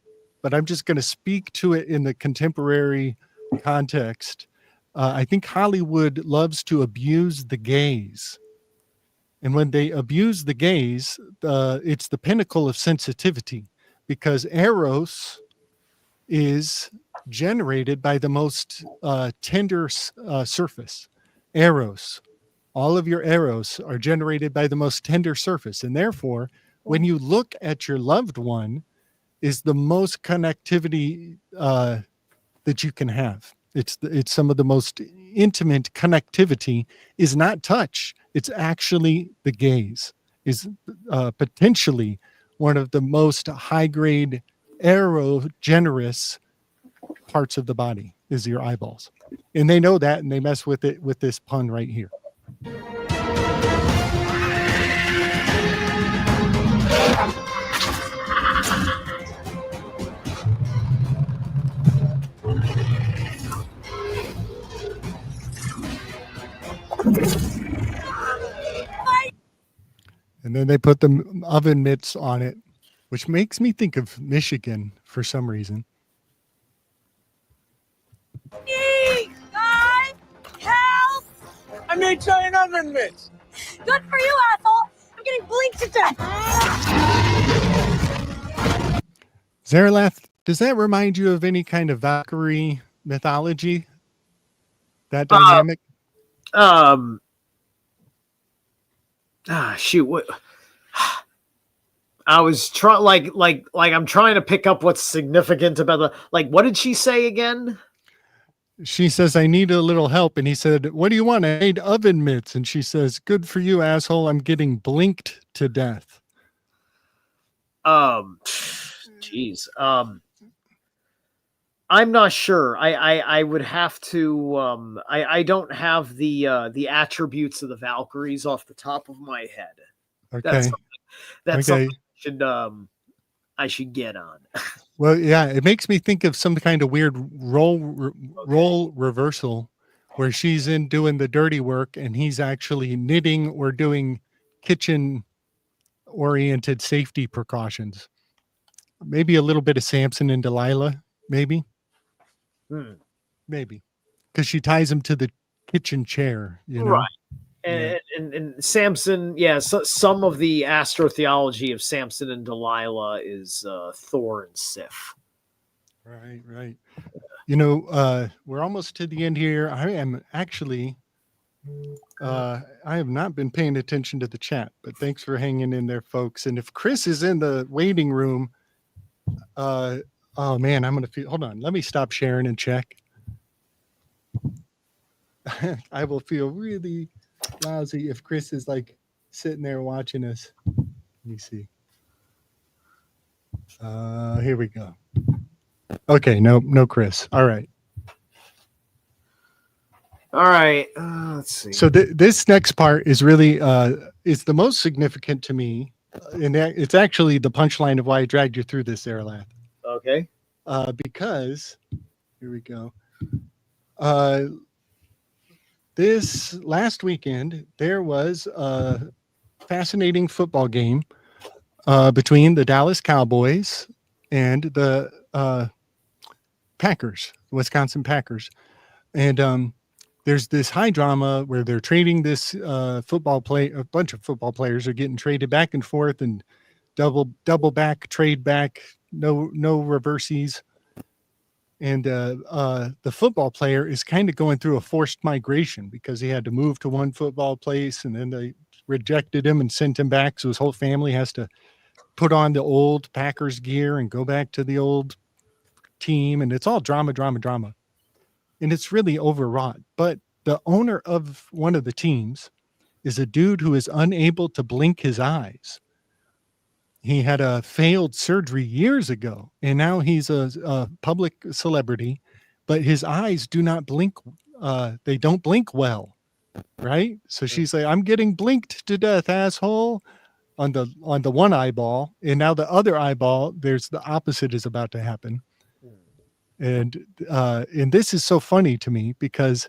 But I'm just going to speak to it in the contemporary context. I think Hollywood loves to abuse the gaze. And when they abuse the gaze, it's the pinnacle of sensitivity, because Eros is generated by the most tender surface. Eros. All of your Eros are generated by the most tender surface. And therefore, when you look at your loved one, is the most connectivity that you can have. It's some of the most intimate connectivity is not touch. It's actually the gaze is potentially one of the most high-grade aerogenerous parts of the body is your eyeballs. And they know that, and they mess with it with this pun right here. And then they put the oven mitts on it, which makes me think of Michigan for some reason. Guys, help! I made giant oven mitts. Good for you, asshole! I'm getting blinked to death! Zerilath, does that remind you of any kind of Valkyrie mythology? That dynamic? Shoot, what? I was trying, like I'm trying to pick up what's significant about what did she say again? She says, I need a little help. And he said, what do you want? I need oven mitts. And she says, good for you, asshole. I'm getting blinked to death. Jeez. I'm not sure. I would have to. I don't have the attributes of the Valkyries off the top of my head. Okay. That's Okay. something I should get on. Well, yeah, it makes me think of some kind of weird role reversal where she's in doing the dirty work and he's actually knitting or doing kitchen oriented safety precautions. Maybe a little bit of Samson and Delilah, maybe. Maybe. Because she ties him to the kitchen chair, you know. Right. And Samson, yeah, so some of the astrotheology of Samson and Delilah is Thor and Sif. Right. You know, we're almost to the end here. I am actually, I have not been paying attention to the chat, but thanks for hanging in there, folks. And if Chris is in the waiting room, oh man, I'm going to feel, hold on, let me stop sharing and check. I will feel really lousy if Chris is like sitting there watching us. Let me see. Here we go. Okay, no Chris. All right. Let's see. So this next part is really is the most significant to me, and it's actually the punchline of why I dragged you through this, Zerilath. Okay. Because here we go. This last weekend there was a fascinating football game between the Dallas Cowboys and the Packers, Wisconsin Packers, and there's this high drama where they're trading this football play. A bunch of football players are getting traded back and forth and double back, trade back, no reverses. And the football player is kind of going through a forced migration because he had to move to one football place and then they rejected him and sent him back. So his whole family has to put on the old Packers gear and go back to the old team. And it's all drama. And it's really overwrought. But the owner of one of the teams is a dude who is unable to blink his eyes. He had a failed surgery years ago, and now he's a public celebrity, but his eyes do not blink. They don't blink well, right? So she's like, I'm getting blinked to death, asshole, on the one eyeball. And now the other eyeball, there's the opposite is about to happen. And this is so funny to me because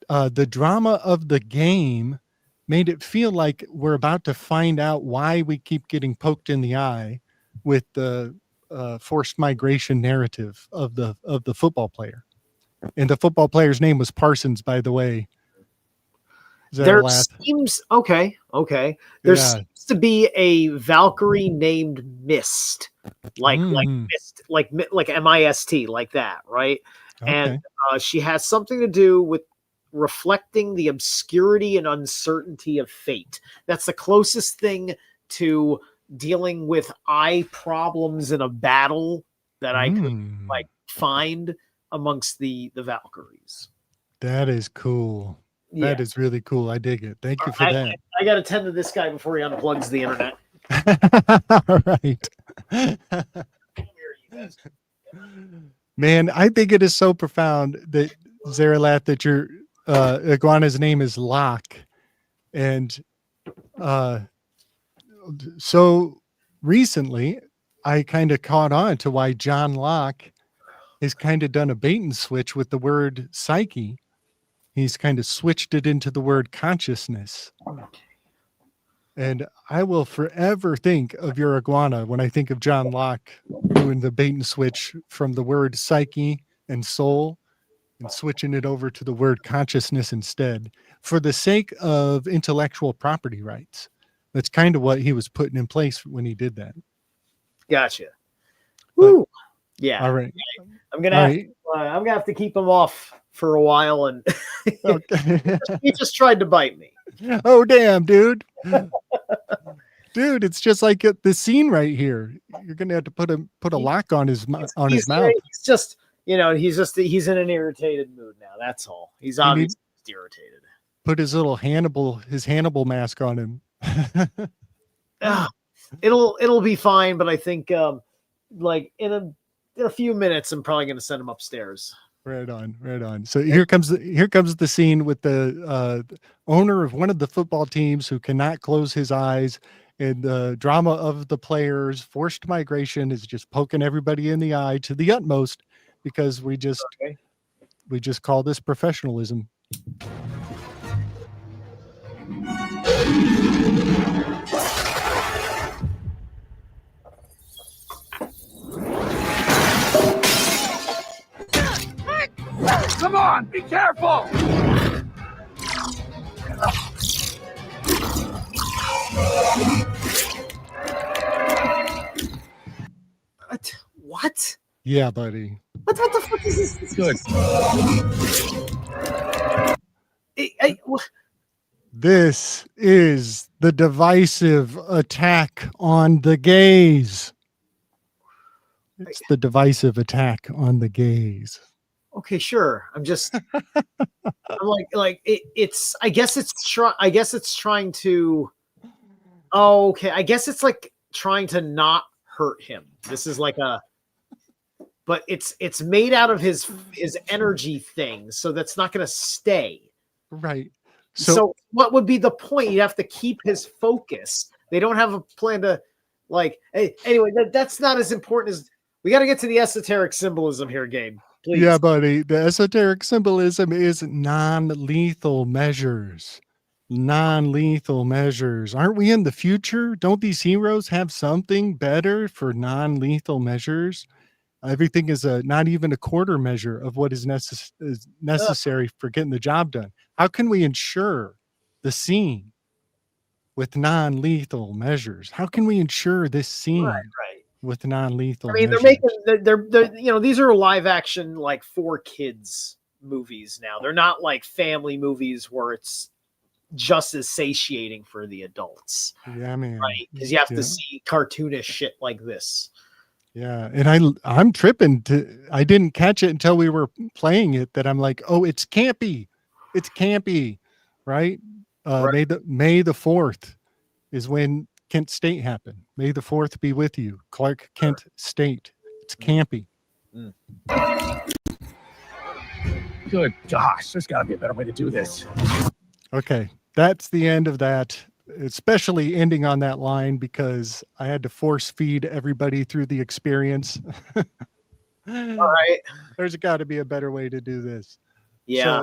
the drama of the game made it feel like we're about to find out why we keep getting poked in the eye with the forced migration narrative of the football player. And the football player's name was Parsons, by the way. There seems okay. There seems to be a Valkyrie named Mist, like Mist, like MIST, like that, right? Okay. And she has something to do with reflecting the obscurity and uncertainty of fate. That's the closest thing to dealing with eye problems in a battle that I could like find amongst the Valkyries. That is cool. Yeah. That is really cool. I dig it. Thank you for that. I got to tend to this guy before he unplugs the internet. All right. Man, I think it is so profound that Zerilath, that your iguana's name is Locke. And so recently I kind of caught on to why John Locke has kind of done a bait and switch with the word psyche. He's kind of switched it into the word consciousness. And I will forever think of your iguana when I think of John Locke doing the bait and switch from the word psyche and soul and switching it over to the word consciousness instead for the sake of intellectual property rights. That's kind of what he was putting in place when he did that. Gotcha. Woo. Yeah. All right. I'm gonna have to keep him off for a while, and he just tried to bite me. Oh damn, dude! Dude, it's just like the scene right here. You're gonna have to put a lock on his mouth. He's just, he's in an irritated mood now. That's all. He's obviously irritated. Put his little Hannibal mask on him. It'll be fine, but I think like in a few minutes, I'm probably gonna send him upstairs. Right on. So here comes the scene with the owner of one of the football teams who cannot close his eyes, And the drama of the players, forced migration is just poking everybody in the eye to the utmost because we just call this professionalism. Come on, be careful! What? Yeah, buddy. What the fuck is this? Good. This is the divisive attack on the gays. It's the divisive attack on the gays. Okay, sure. I'm just, I'm like it's. I guess it's trying to. Oh, okay. I guess it's like trying to not hurt him. This is like a. But it's made out of his energy thing, so that's not going to stay. Right. So what would be the point? You have to keep his focus. They don't have a plan to, like. Hey, anyway, that's not as important as. We got to get to the esoteric symbolism here, Gabe. Please. Yeah, buddy. The esoteric symbolism is non-lethal measures. Non-lethal measures. Aren't we in the future? Don't these heroes have something better for non-lethal measures? Everything is not even a quarter measure of what is necessary for getting the job done. How can we ensure the scene with non-lethal measures? How can we ensure this scene with non-lethal measures? They're these are live action, like, for kids movies now. They're not like family movies where it's just as satiating for the adults. Yeah, man. Right. Because you have to see cartoonish shit like this. Yeah, and I'm tripping I didn't catch it until we were playing it that I'm like, oh, it's campy. It's campy, right? May the 4th is when Kent State happened. May the 4th be with you. Clark Kent State. It's campy. Good gosh, there's got to be a better way to do this. Okay, that's the end of that. Especially ending on that line because I had to force feed everybody through the experience. All right. There's got to be a better way to do this. Yeah.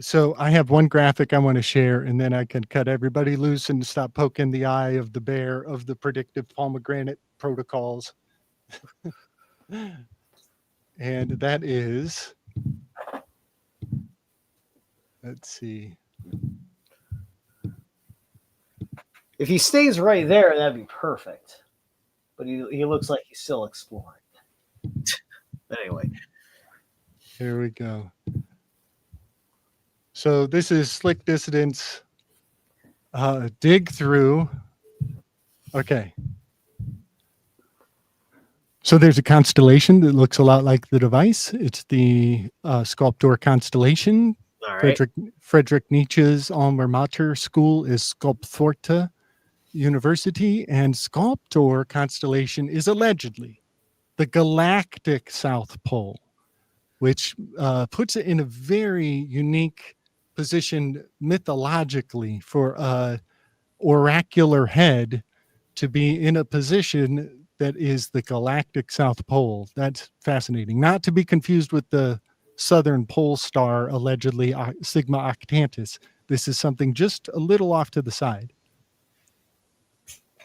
So I have one graphic I want to share, and then I can cut everybody loose and stop poking the eye of the bear of the predictive pomegranate protocols. And that is, let's see. If he stays right there, that'd be perfect. But he looks like he's still exploring. Anyway. Here we go. So this is Slick Dissident's dig through. Okay. So there's a constellation that looks a lot like the device. It's the Sculptor constellation. All right. Friedrich Nietzsche's alma mater school is Sculptorta University, and Sculptor constellation is allegedly the galactic South Pole, which puts it in a very unique position mythologically for a oracular head to be in a position that is the galactic South Pole. That's fascinating. Not to be confused with the Southern Pole Star, allegedly Sigma Octantis. This is something just a little off to the side.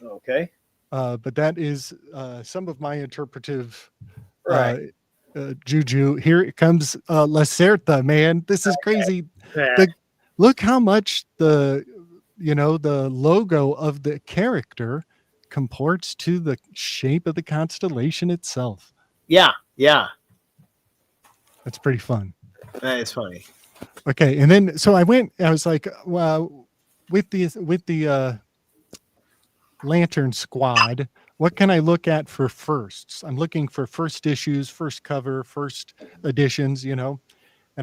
Okay. But that is some of my interpretive juju. Here it comes Lacerta, man. This is crazy. Yeah. Look how much the logo of the character comports to the shape of the constellation itself. Yeah. That's pretty fun. That is funny. Okay, and then so I was like, well, with the Lantern Squad, what can I look at for firsts? I'm looking for first issues, first cover, first editions, and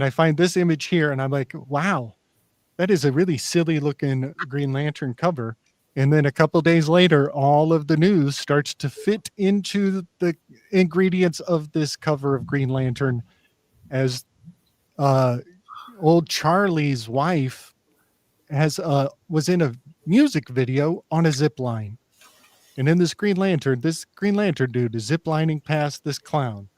I find this image here and I'm like, wow, that is a really silly looking Green Lantern cover. And then a couple days later, all of the news starts to fit into the ingredients of this cover of Green Lantern, as old Charlie's wife was in a music video on a zip line. And in this Green Lantern dude is zip lining past this clown.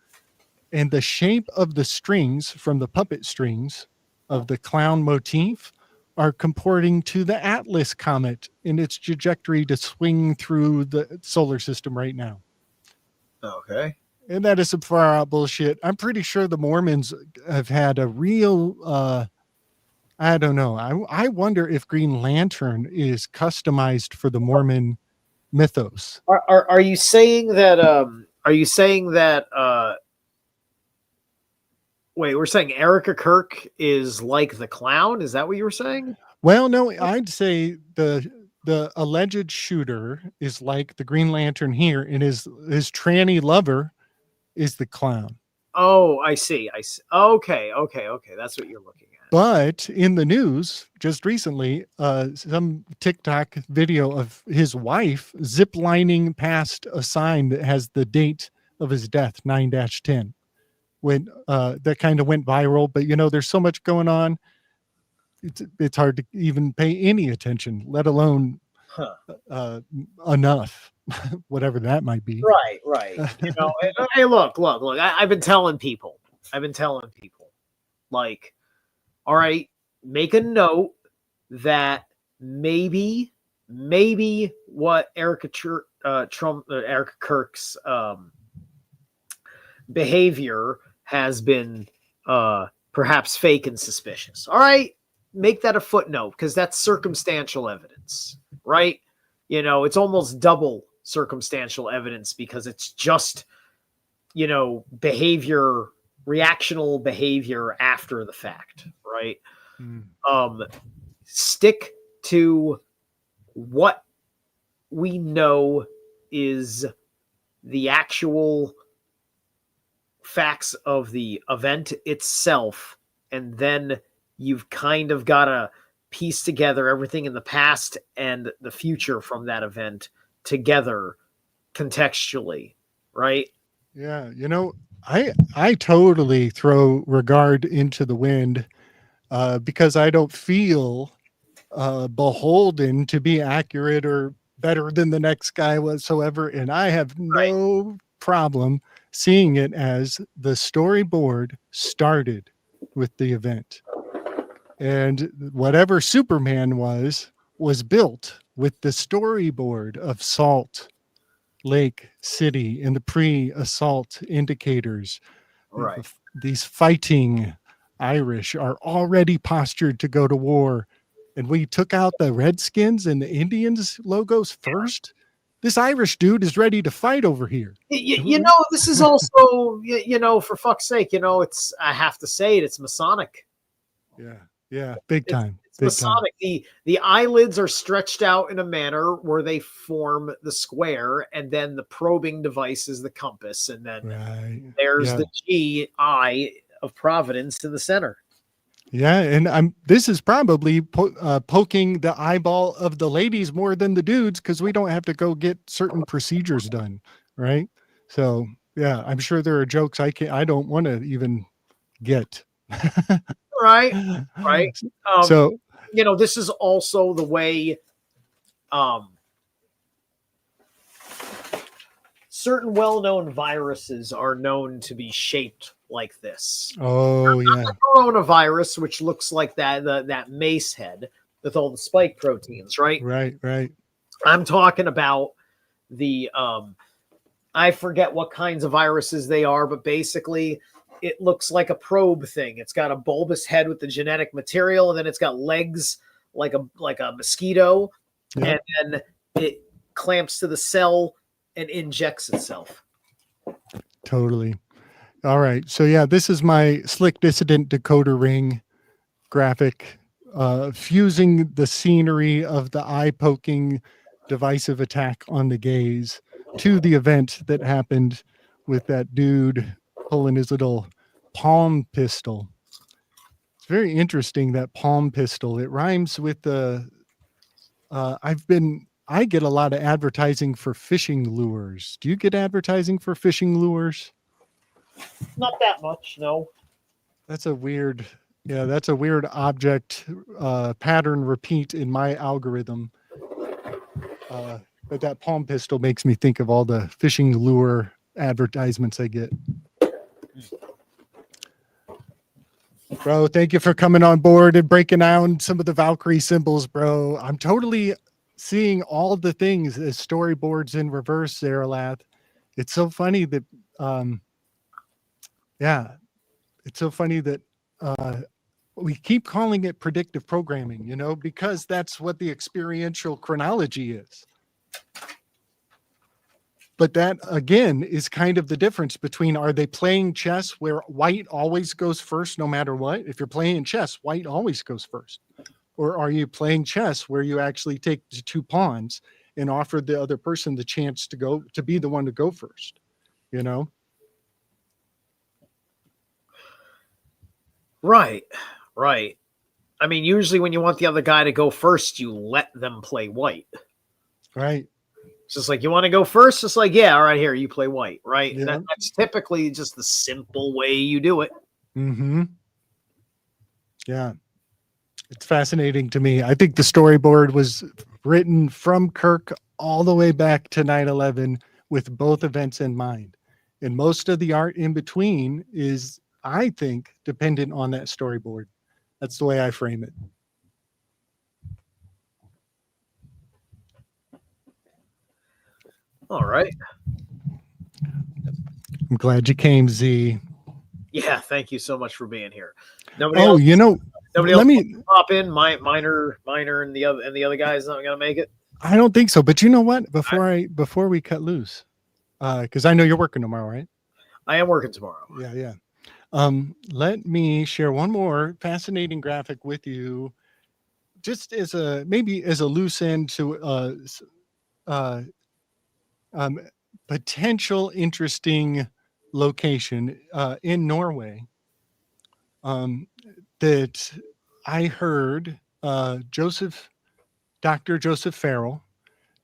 And the shape of the strings from the puppet strings of the clown motif are comporting to the Atlas comet in its trajectory to swing through the solar system right now. Okay. And that is some far out bullshit. I'm pretty sure the Mormons have had a real, I don't know. I wonder if Green Lantern is customized for the Mormon mythos. Are you saying that? Are you saying that? Wait, we're saying Erica Kirk is like the clown. Is that what you were saying? Well, no, I'd say the alleged shooter is like the Green Lantern here, and his tranny lover is the clown. Oh, I see. Okay. That's what you're looking at. But in the news just recently, some TikTok video of his wife ziplining past a sign that has the date of his death, 9-10. When that kind of went viral, but there's so much going on. It's hard to even pay any attention, let alone enough, whatever that might be. Right. Hey, look. I've been telling people, like, all right, make a note that maybe what Erica Kirk's behavior has been perhaps fake and suspicious. All right, make that a footnote because that's circumstantial evidence, right? It's almost double circumstantial evidence because it's just, reactional behavior after the fact, right? Stick to what we know is the actual facts of the event itself, and then you've kind of got to piece together everything in the past and the future from that event together contextually, right? Yeah, I totally throw regard into the wind because I don't feel beholden to be accurate or better than the next guy whatsoever, and I have no problem seeing it as the storyboard started with the event, and whatever Superman was built with the storyboard of Salt Lake City and the pre-assault indicators. Right. These fighting Irish are already postured to go to war, and we took out the Redskins and the Indians logos first. This Irish dude is ready to fight over here. This is also, for fuck's sake, it's, I have to say it's Masonic. Yeah, big time. It's Masonic. The eyelids are stretched out in a manner where they form the square, and then the probing device is the compass, and then there's the G-eye of Providence in the center. Yeah, and this is probably poking the eyeball of the ladies more than the dudes because we don't have to go get certain procedures done, right? So yeah, I'm sure there are jokes I don't want to even get. Right. So this is also the way certain well-known viruses are known to be shaped like this. Oh, yeah. The coronavirus, which looks like that mace head with all the spike proteins, right? Right. I'm talking about the I forget what kinds of viruses they are, but basically it looks like a probe thing. It's got a bulbous head with the genetic material, and then it's got legs like a mosquito, and then it clamps to the cell and injects itself. Totally. All right. So yeah, this is my Slick Dissident decoder ring graphic, fusing the scenery of the eye-poking divisive attack on the gays to the event that happened with that dude pulling his little palm pistol. It's very interesting, that palm pistol. It rhymes with the I get a lot of advertising for fishing lures. Do you get advertising for fishing lures? Not that much, no. That's a weird object pattern repeat in my algorithm. But that palm pistol makes me think of all the fishing lure advertisements I get. Bro, thank you for coming on board and breaking down some of the Valkyrie symbols, bro. I'm totally seeing all the things as storyboards in reverse, Zerilath. It's so funny that, yeah, it's so funny that we keep calling it predictive programming, you know, because that's what the experiential chronology is. But that, again, is kind of the difference between, are they playing chess where white always goes first no matter what? If you're playing chess, white always goes first. Or are you playing chess where you actually take the 2 pawns and offer the other person the chance to be the one to go first, you know? Right. I mean, usually when you want the other guy to go first, you let them play white. Right. It's just like, you want to go first? It's like, yeah, all right, here, you play white, right? Yeah. That's typically just the simple way you do it. Mm-hmm. Yeah. It's fascinating to me. I think the storyboard was written from Kirk all the way back to 9/11 with both events in mind. And most of the art in between is, I think, dependent on that storyboard. That's the way I frame it. All right. I'm glad you came, Z. Yeah, thank you so much for being here. Nobody else pop in. Minor, and the other guy's not gonna make it. I don't think so. But you know what? Before we cut loose, because I know you're working tomorrow, right? I am working tomorrow. Yeah. Let me share one more fascinating graphic with you, just as a loose end to potential interesting location in Norway that I heard Dr. Joseph Farrell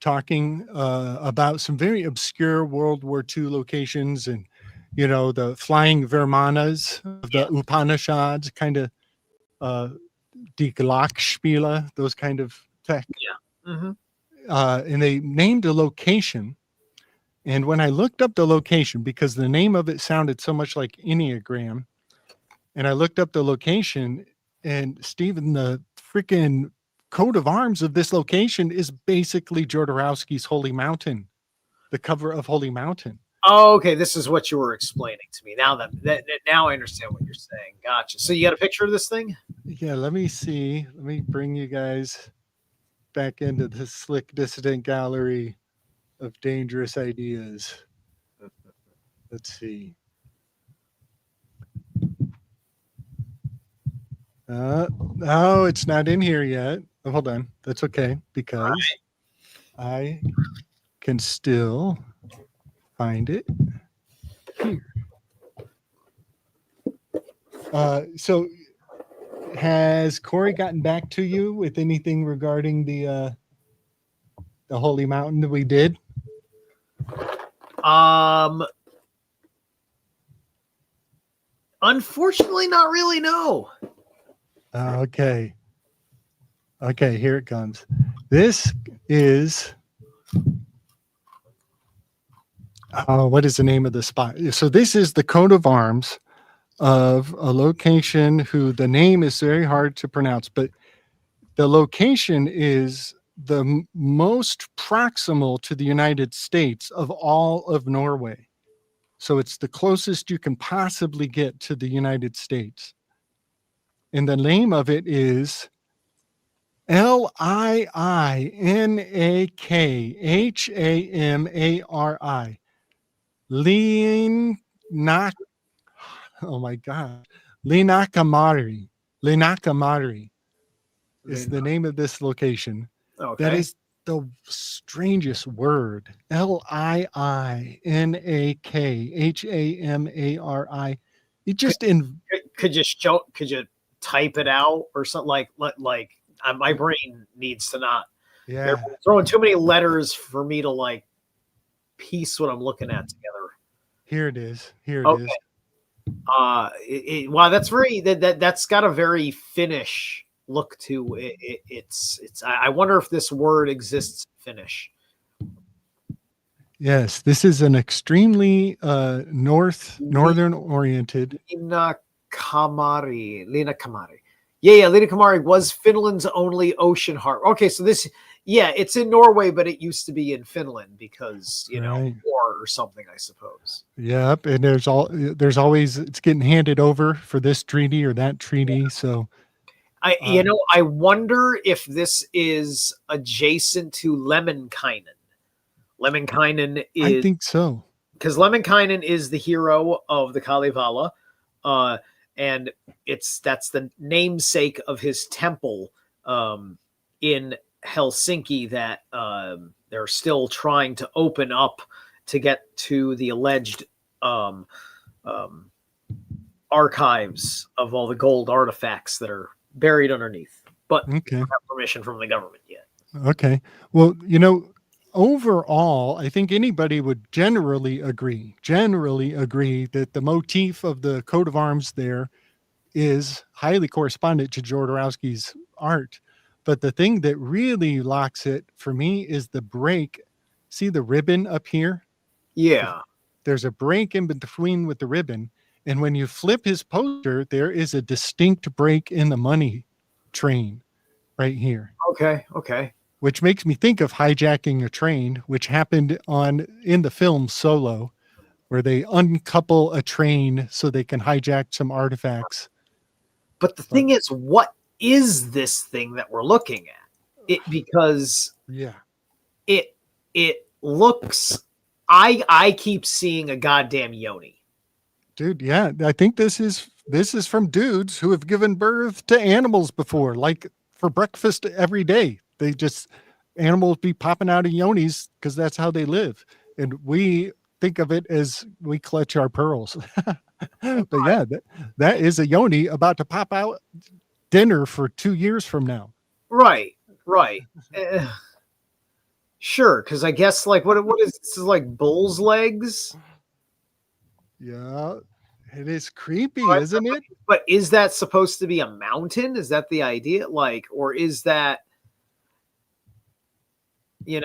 talking about some very obscure World War II locations, and you know, the flying Vermanas of the Upanishads, kind of Die Glockenspiele, those kind of tech. Yeah. Mm-hmm. And they named a location. And when I looked up the location, because the name of it sounded so much like Enneagram, and I looked up the location, and Stephen, the freaking coat of arms of this location is basically Jodorowsky's Holy Mountain, the cover of Holy Mountain. Oh, okay. This is what you were explaining to me. Now now I understand what you're saying. Gotcha. So you got a picture of this thing? Yeah, let me see. Let me bring you guys back into the slick dissident gallery of dangerous ideas. Let's see. No, it's not in here yet. Oh, hold on. That's okay, because I can still find it here. So has Corey gotten back to you with anything regarding the Holy Mountain that we did? Unfortunately, not really. No. Okay, here it comes. This is what is the name of the spot? So this is the coat of arms of a location who the name is very hard to pronounce, but the location is the most proximal to the United States of all of Norway. So it's the closest you can possibly get to the United States. And the name of it is Liinakhamari. Oh my God. Linakamari is the name of this location. Okay. That is the strangest word. Liinakhamari. It just could you type it out or something like my brain needs to not. Yeah. They're throwing too many letters for me to like piece what I'm looking at together. Here it is. Okay. Wow, that's that's got a very Finnish look to it. It's I wonder if this word exists in Finnish. Yes, this is an extremely northern oriented. Lina Kamari. Yeah, Lina Kamari was Finland's only ocean harbor. Okay, so this, yeah, it's in Norway, but it used to be in Finland because, Right. war or something, I suppose. Yep, and there's always it's getting handed over for this treaty or that treaty. So I wonder if this is adjacent to Lemminkainen. Lemminkainen I is think so. because Lemminkainen is the hero of the Kalevala, and that's the namesake of his temple in Helsinki that they're still trying to open up to get to the alleged archives of all the gold artifacts that are buried underneath. But Okay. don't have permission from the government yet. Okay. Well, overall, I think anybody would generally agree that the motif of the coat of arms there is highly correspondent to Jodorowsky's art. But the thing that really locks it for me is the break. See the ribbon up here? Yeah. There's a break in between with the ribbon. And when you flip his poster, there is a distinct break in the money train right here. Okay. Which makes me think of hijacking a train, which happened in the film Solo, where they uncouple a train so they can hijack some artifacts. But the thing is, what is this thing that we're looking at? Because it looks. I keep seeing a goddamn yoni. Dude, yeah, I think this is from dudes who have given birth to animals before, like for breakfast every day. Animals be popping out of yonis because that's how they live. And we think of it as we clutch our pearls. But yeah, that is a yoni about to pop out dinner for 2 years from now. Right. Sure, because I guess what is this, is like bull's legs? Yeah, it is creepy, isn't it? But is that supposed to be a mountain? Is that the idea? Or is that, is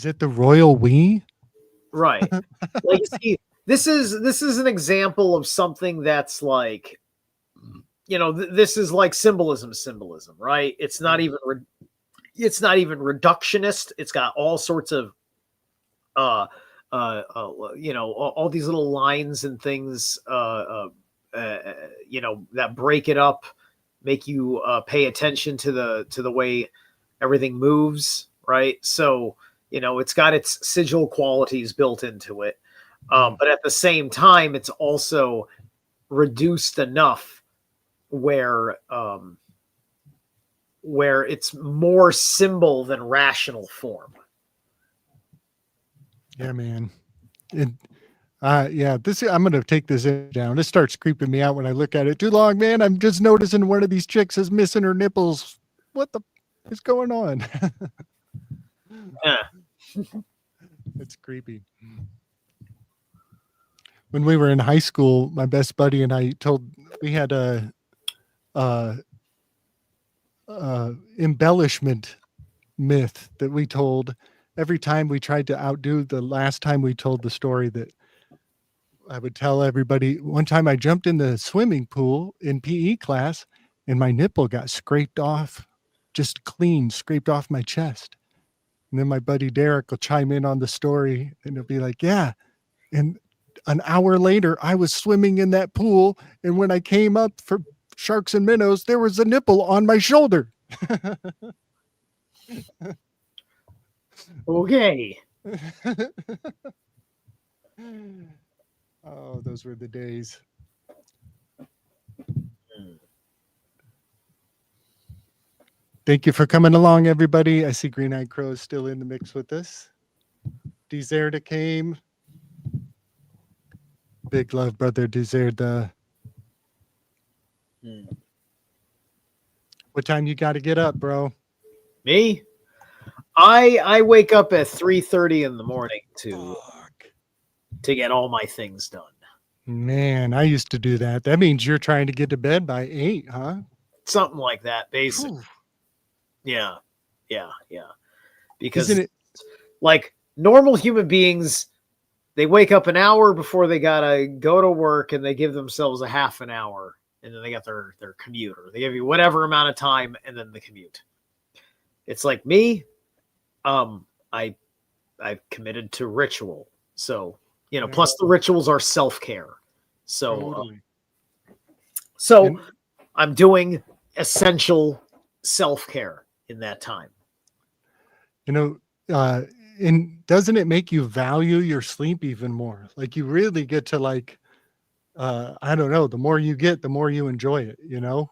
it the royal we? Right. See, this is an example of something that's this is like symbolism, right? It's not even reductionist. It's got all sorts of all these little lines and things that break it up, make you pay attention to the way everything moves, right? So it's got its sigil qualities built into it, but at the same time it's also reduced enough where it's more symbol than rational form. Yeah, man. I'm gonna take this down. This starts creeping me out when I look at it too long, man. I'm just noticing one of these chicks is missing her nipples. What the is going on? Yeah. It's creepy. When we were in high school, my best buddy and I we had a embellishment myth that we told every time we tried to outdo the last time we told the story. That I would tell everybody. One time I jumped in the swimming pool in PE class and my nipple got scraped off, just clean, scraped off my chest. And then my buddy Derek will chime in on the story and he'll be like, yeah. And an hour later, I was swimming in that pool. And when I came up for sharks and minnows, there was a nipple on my shoulder. Okay. Oh, those were the days. Thank you for coming along, everybody. I see Green Eyed Crow is still in the mix with us. Deserta came. Big love, brother Deserta. What time you got to get up, bro? Me? I wake up at 3:30 in the morning to get all my things done. Man, I used to do that. That means you're trying to get to bed by 8, huh? Something like that, basically. Yeah. Because Isn't it? Like normal human beings, they wake up an hour before they gotta go to work, and they give themselves a half an hour, and then they got their commute, or they give you whatever amount of time, and then the commute. It's like me. I've committed to ritual, so plus the rituals are self-care. So Totally. so I'm doing essential self-care in that time. And doesn't it make you value your sleep even more? Like you really get to I don't know, the more you get, the more you enjoy it,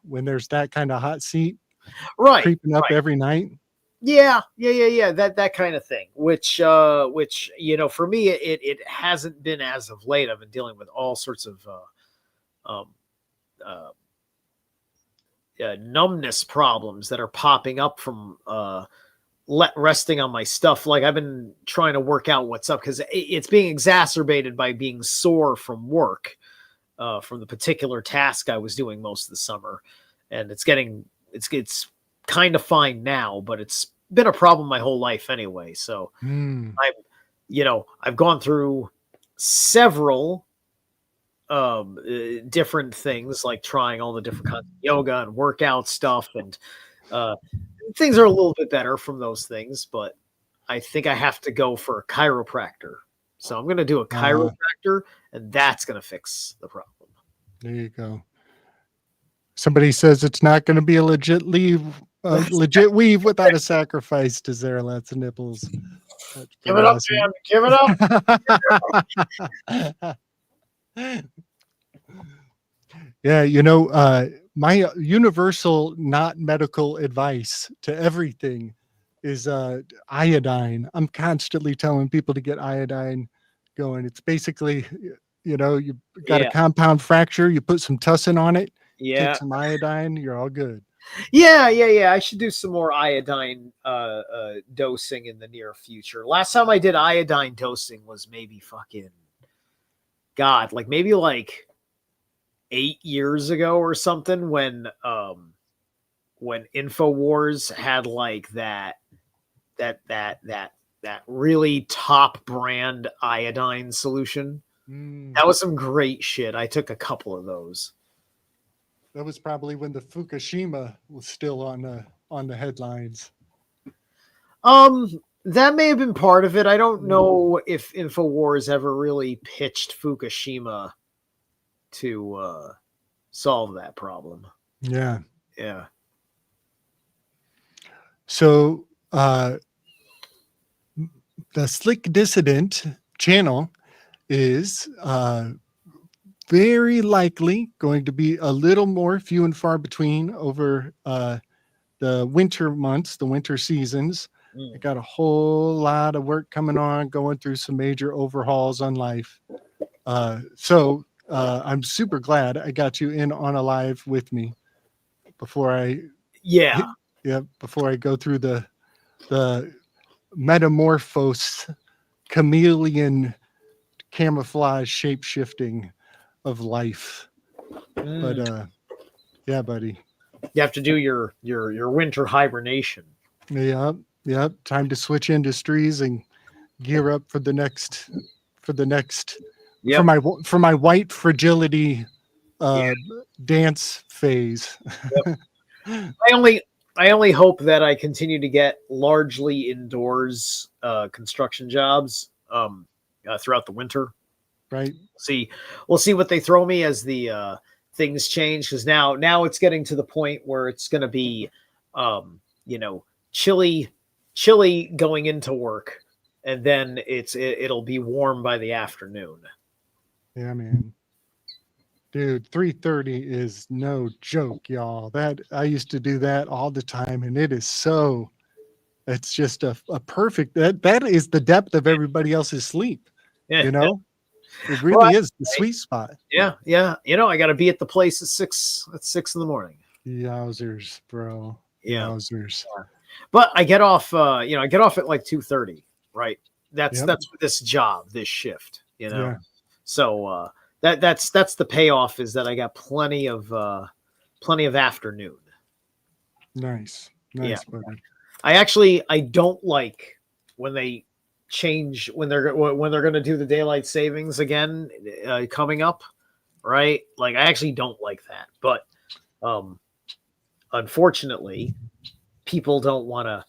when there's that kind of hot seat creeping up every night. Yeah. That kind of thing, which for me, it hasn't been as of late. I've been dealing with all sorts of numbness problems that are popping up from resting on my stuff. Like I've been trying to work out what's up, because it's being exacerbated by being sore from work, from the particular task I was doing most of the summer, and it's kind of fine now, but it's been a problem my whole life anyway. So I've gone through several different things, like trying all the different kinds of yoga and workout stuff, and things are a little bit better from those things, but I think I have to go for a chiropractor. So I'm going to do a chiropractor, and that's going to fix the problem. There you go. Somebody says it's not going to be a legit legit weave without a sacrifice to Zerilath's nipples. Give it up, man. Give it up. Yeah, my universal not medical advice to everything is iodine. I'm constantly telling people to get iodine going. It's basically, you got a compound fracture, you put some tussin on it, take some iodine, you're all good. Yeah. I should do some more iodine dosing in the near future. Last time I did iodine dosing was maybe maybe 8 years ago or something, when InfoWars had that really top brand iodine solution. That was some great shit. I took a couple of those. That was probably when the Fukushima was still on the headlines. That may have been part of it. I don't know if InfoWars ever really pitched Fukushima to solve that problem. Yeah. So the Slick Dissident channel is very likely going to be a little more few and far between over the winter months, the winter seasons. I got a whole lot of work coming on, going through some major overhauls on life. So I'm super glad I got you in on a live with me before I go through the metamorphose, chameleon, camouflage, shape shifting of life. But yeah, buddy, you have to do your winter hibernation. Yep. Time to switch industries and gear up for the next for my white fragility dance phase. I only hope that I continue to get largely indoors construction jobs throughout the winter. Right. We'll see what they throw me as the things change, because now it's getting to the point where it's going to be chilly going into work, and then it'll be warm by the afternoon. Yeah, man. Dude, 3:30 is no joke, y'all. That I used to do that all the time, and it's just a perfect, that is the depth of everybody else's sleep. It really is the sweet spot. Yeah. I got to be at the place at 6 in the morning. Yowzers, bro. Yowzers. But I get off at 2:30, right? That's this job, this shift, So that's the payoff, is that I got plenty of afternoon. Nice, Yeah. buddy. I don't like when they change when they're going to do the daylight savings again coming up, right? Like I actually don't like that, but unfortunately, people don't want to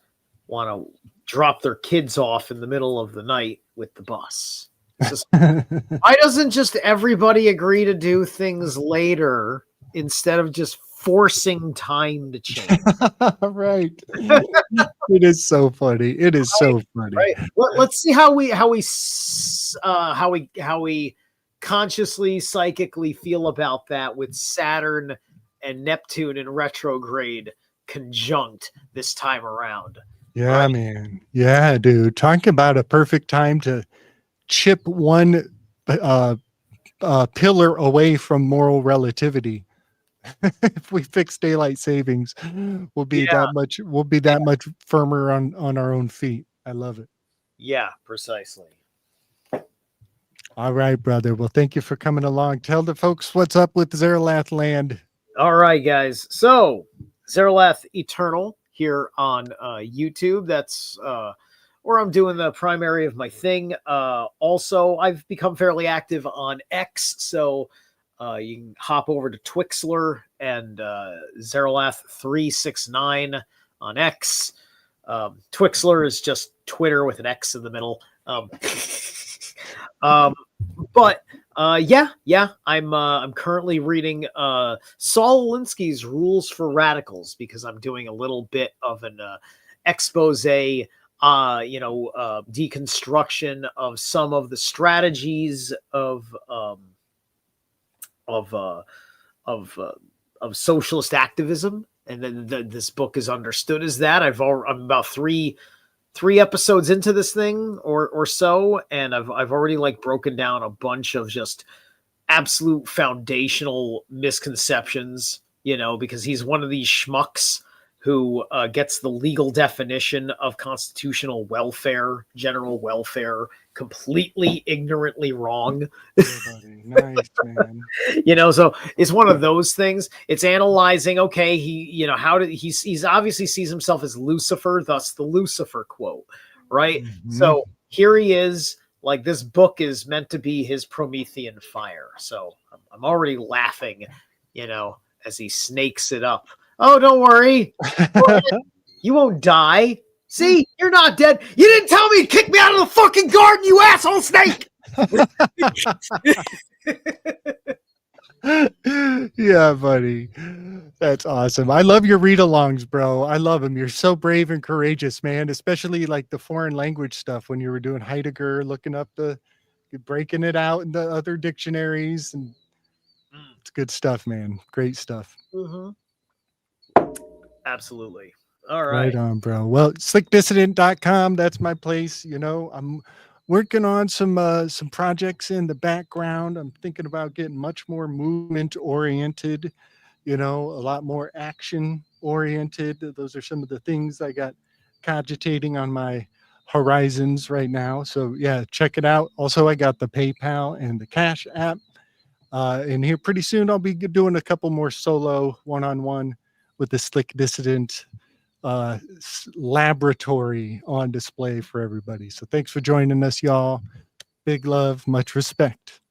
drop their kids off in the middle of the night with the bus. Why doesn't just everybody agree to do things later instead of just forcing time to change? Right. It is so funny. It is so funny. Right. Let's see how we consciously, psychically feel about that with Saturn and Neptune in retrograde conjunct this time around. Yeah, right? man. Yeah, dude. Talking about a perfect time to chip one pillar away from moral relativity. If we fix daylight savings, we'll be that much firmer on our own feet. I love it. Yeah, precisely. All right, brother. Well, thank you for coming along. Tell the folks what's up with Zerilath land. All right, guys. So Zerilath Eternal here on YouTube. That's where I'm doing the primary of my thing. Also, I've become fairly active on X, so you can hop over to Twixler and Zerilath 369 on X. Twixler is just Twitter with an X in the middle. But I'm currently reading Saul Alinsky's Rules for Radicals because I'm doing a little bit of an expose, deconstruction of some of the strategies of socialist activism, and then this book is understood as that. I'm about three episodes into this thing or so, and I've already like broken down a bunch of just absolute foundational misconceptions, because he's one of these schmucks who gets the legal definition of constitutional welfare, general welfare, completely ignorantly wrong. Nice, man. So it's one of those things. It's analyzing, okay, he's obviously sees himself as Lucifer, thus the Lucifer quote, right? Mm-hmm. So here he is, like this book is meant to be his Promethean fire. So I'm already laughing, as he snakes it up. Oh, don't worry. You won't die. See, you're not dead. You didn't tell me to kick me out of the fucking garden, you asshole snake. Yeah, buddy. That's awesome. I love your read-alongs, bro. I love them. You're so brave and courageous, man, especially like the foreign language stuff when you were doing Heidegger, looking up breaking it out in the other dictionaries. And it's good stuff, man. Great stuff. Mm-hmm. Absolutely. All right. Right on, bro. Well, slickdissident.com, that's my place. I'm working on some projects in the background. I'm thinking about getting much more movement oriented, a lot more action oriented. Those are some of the things I got cogitating on my horizons right now. So yeah, check it out. Also, I got the PayPal and the Cash app. And here pretty soon I'll be doing a couple more solo one-on-one with the Slick Dissident laboratory on display for everybody. So thanks for joining us, y'all. Big love, much respect.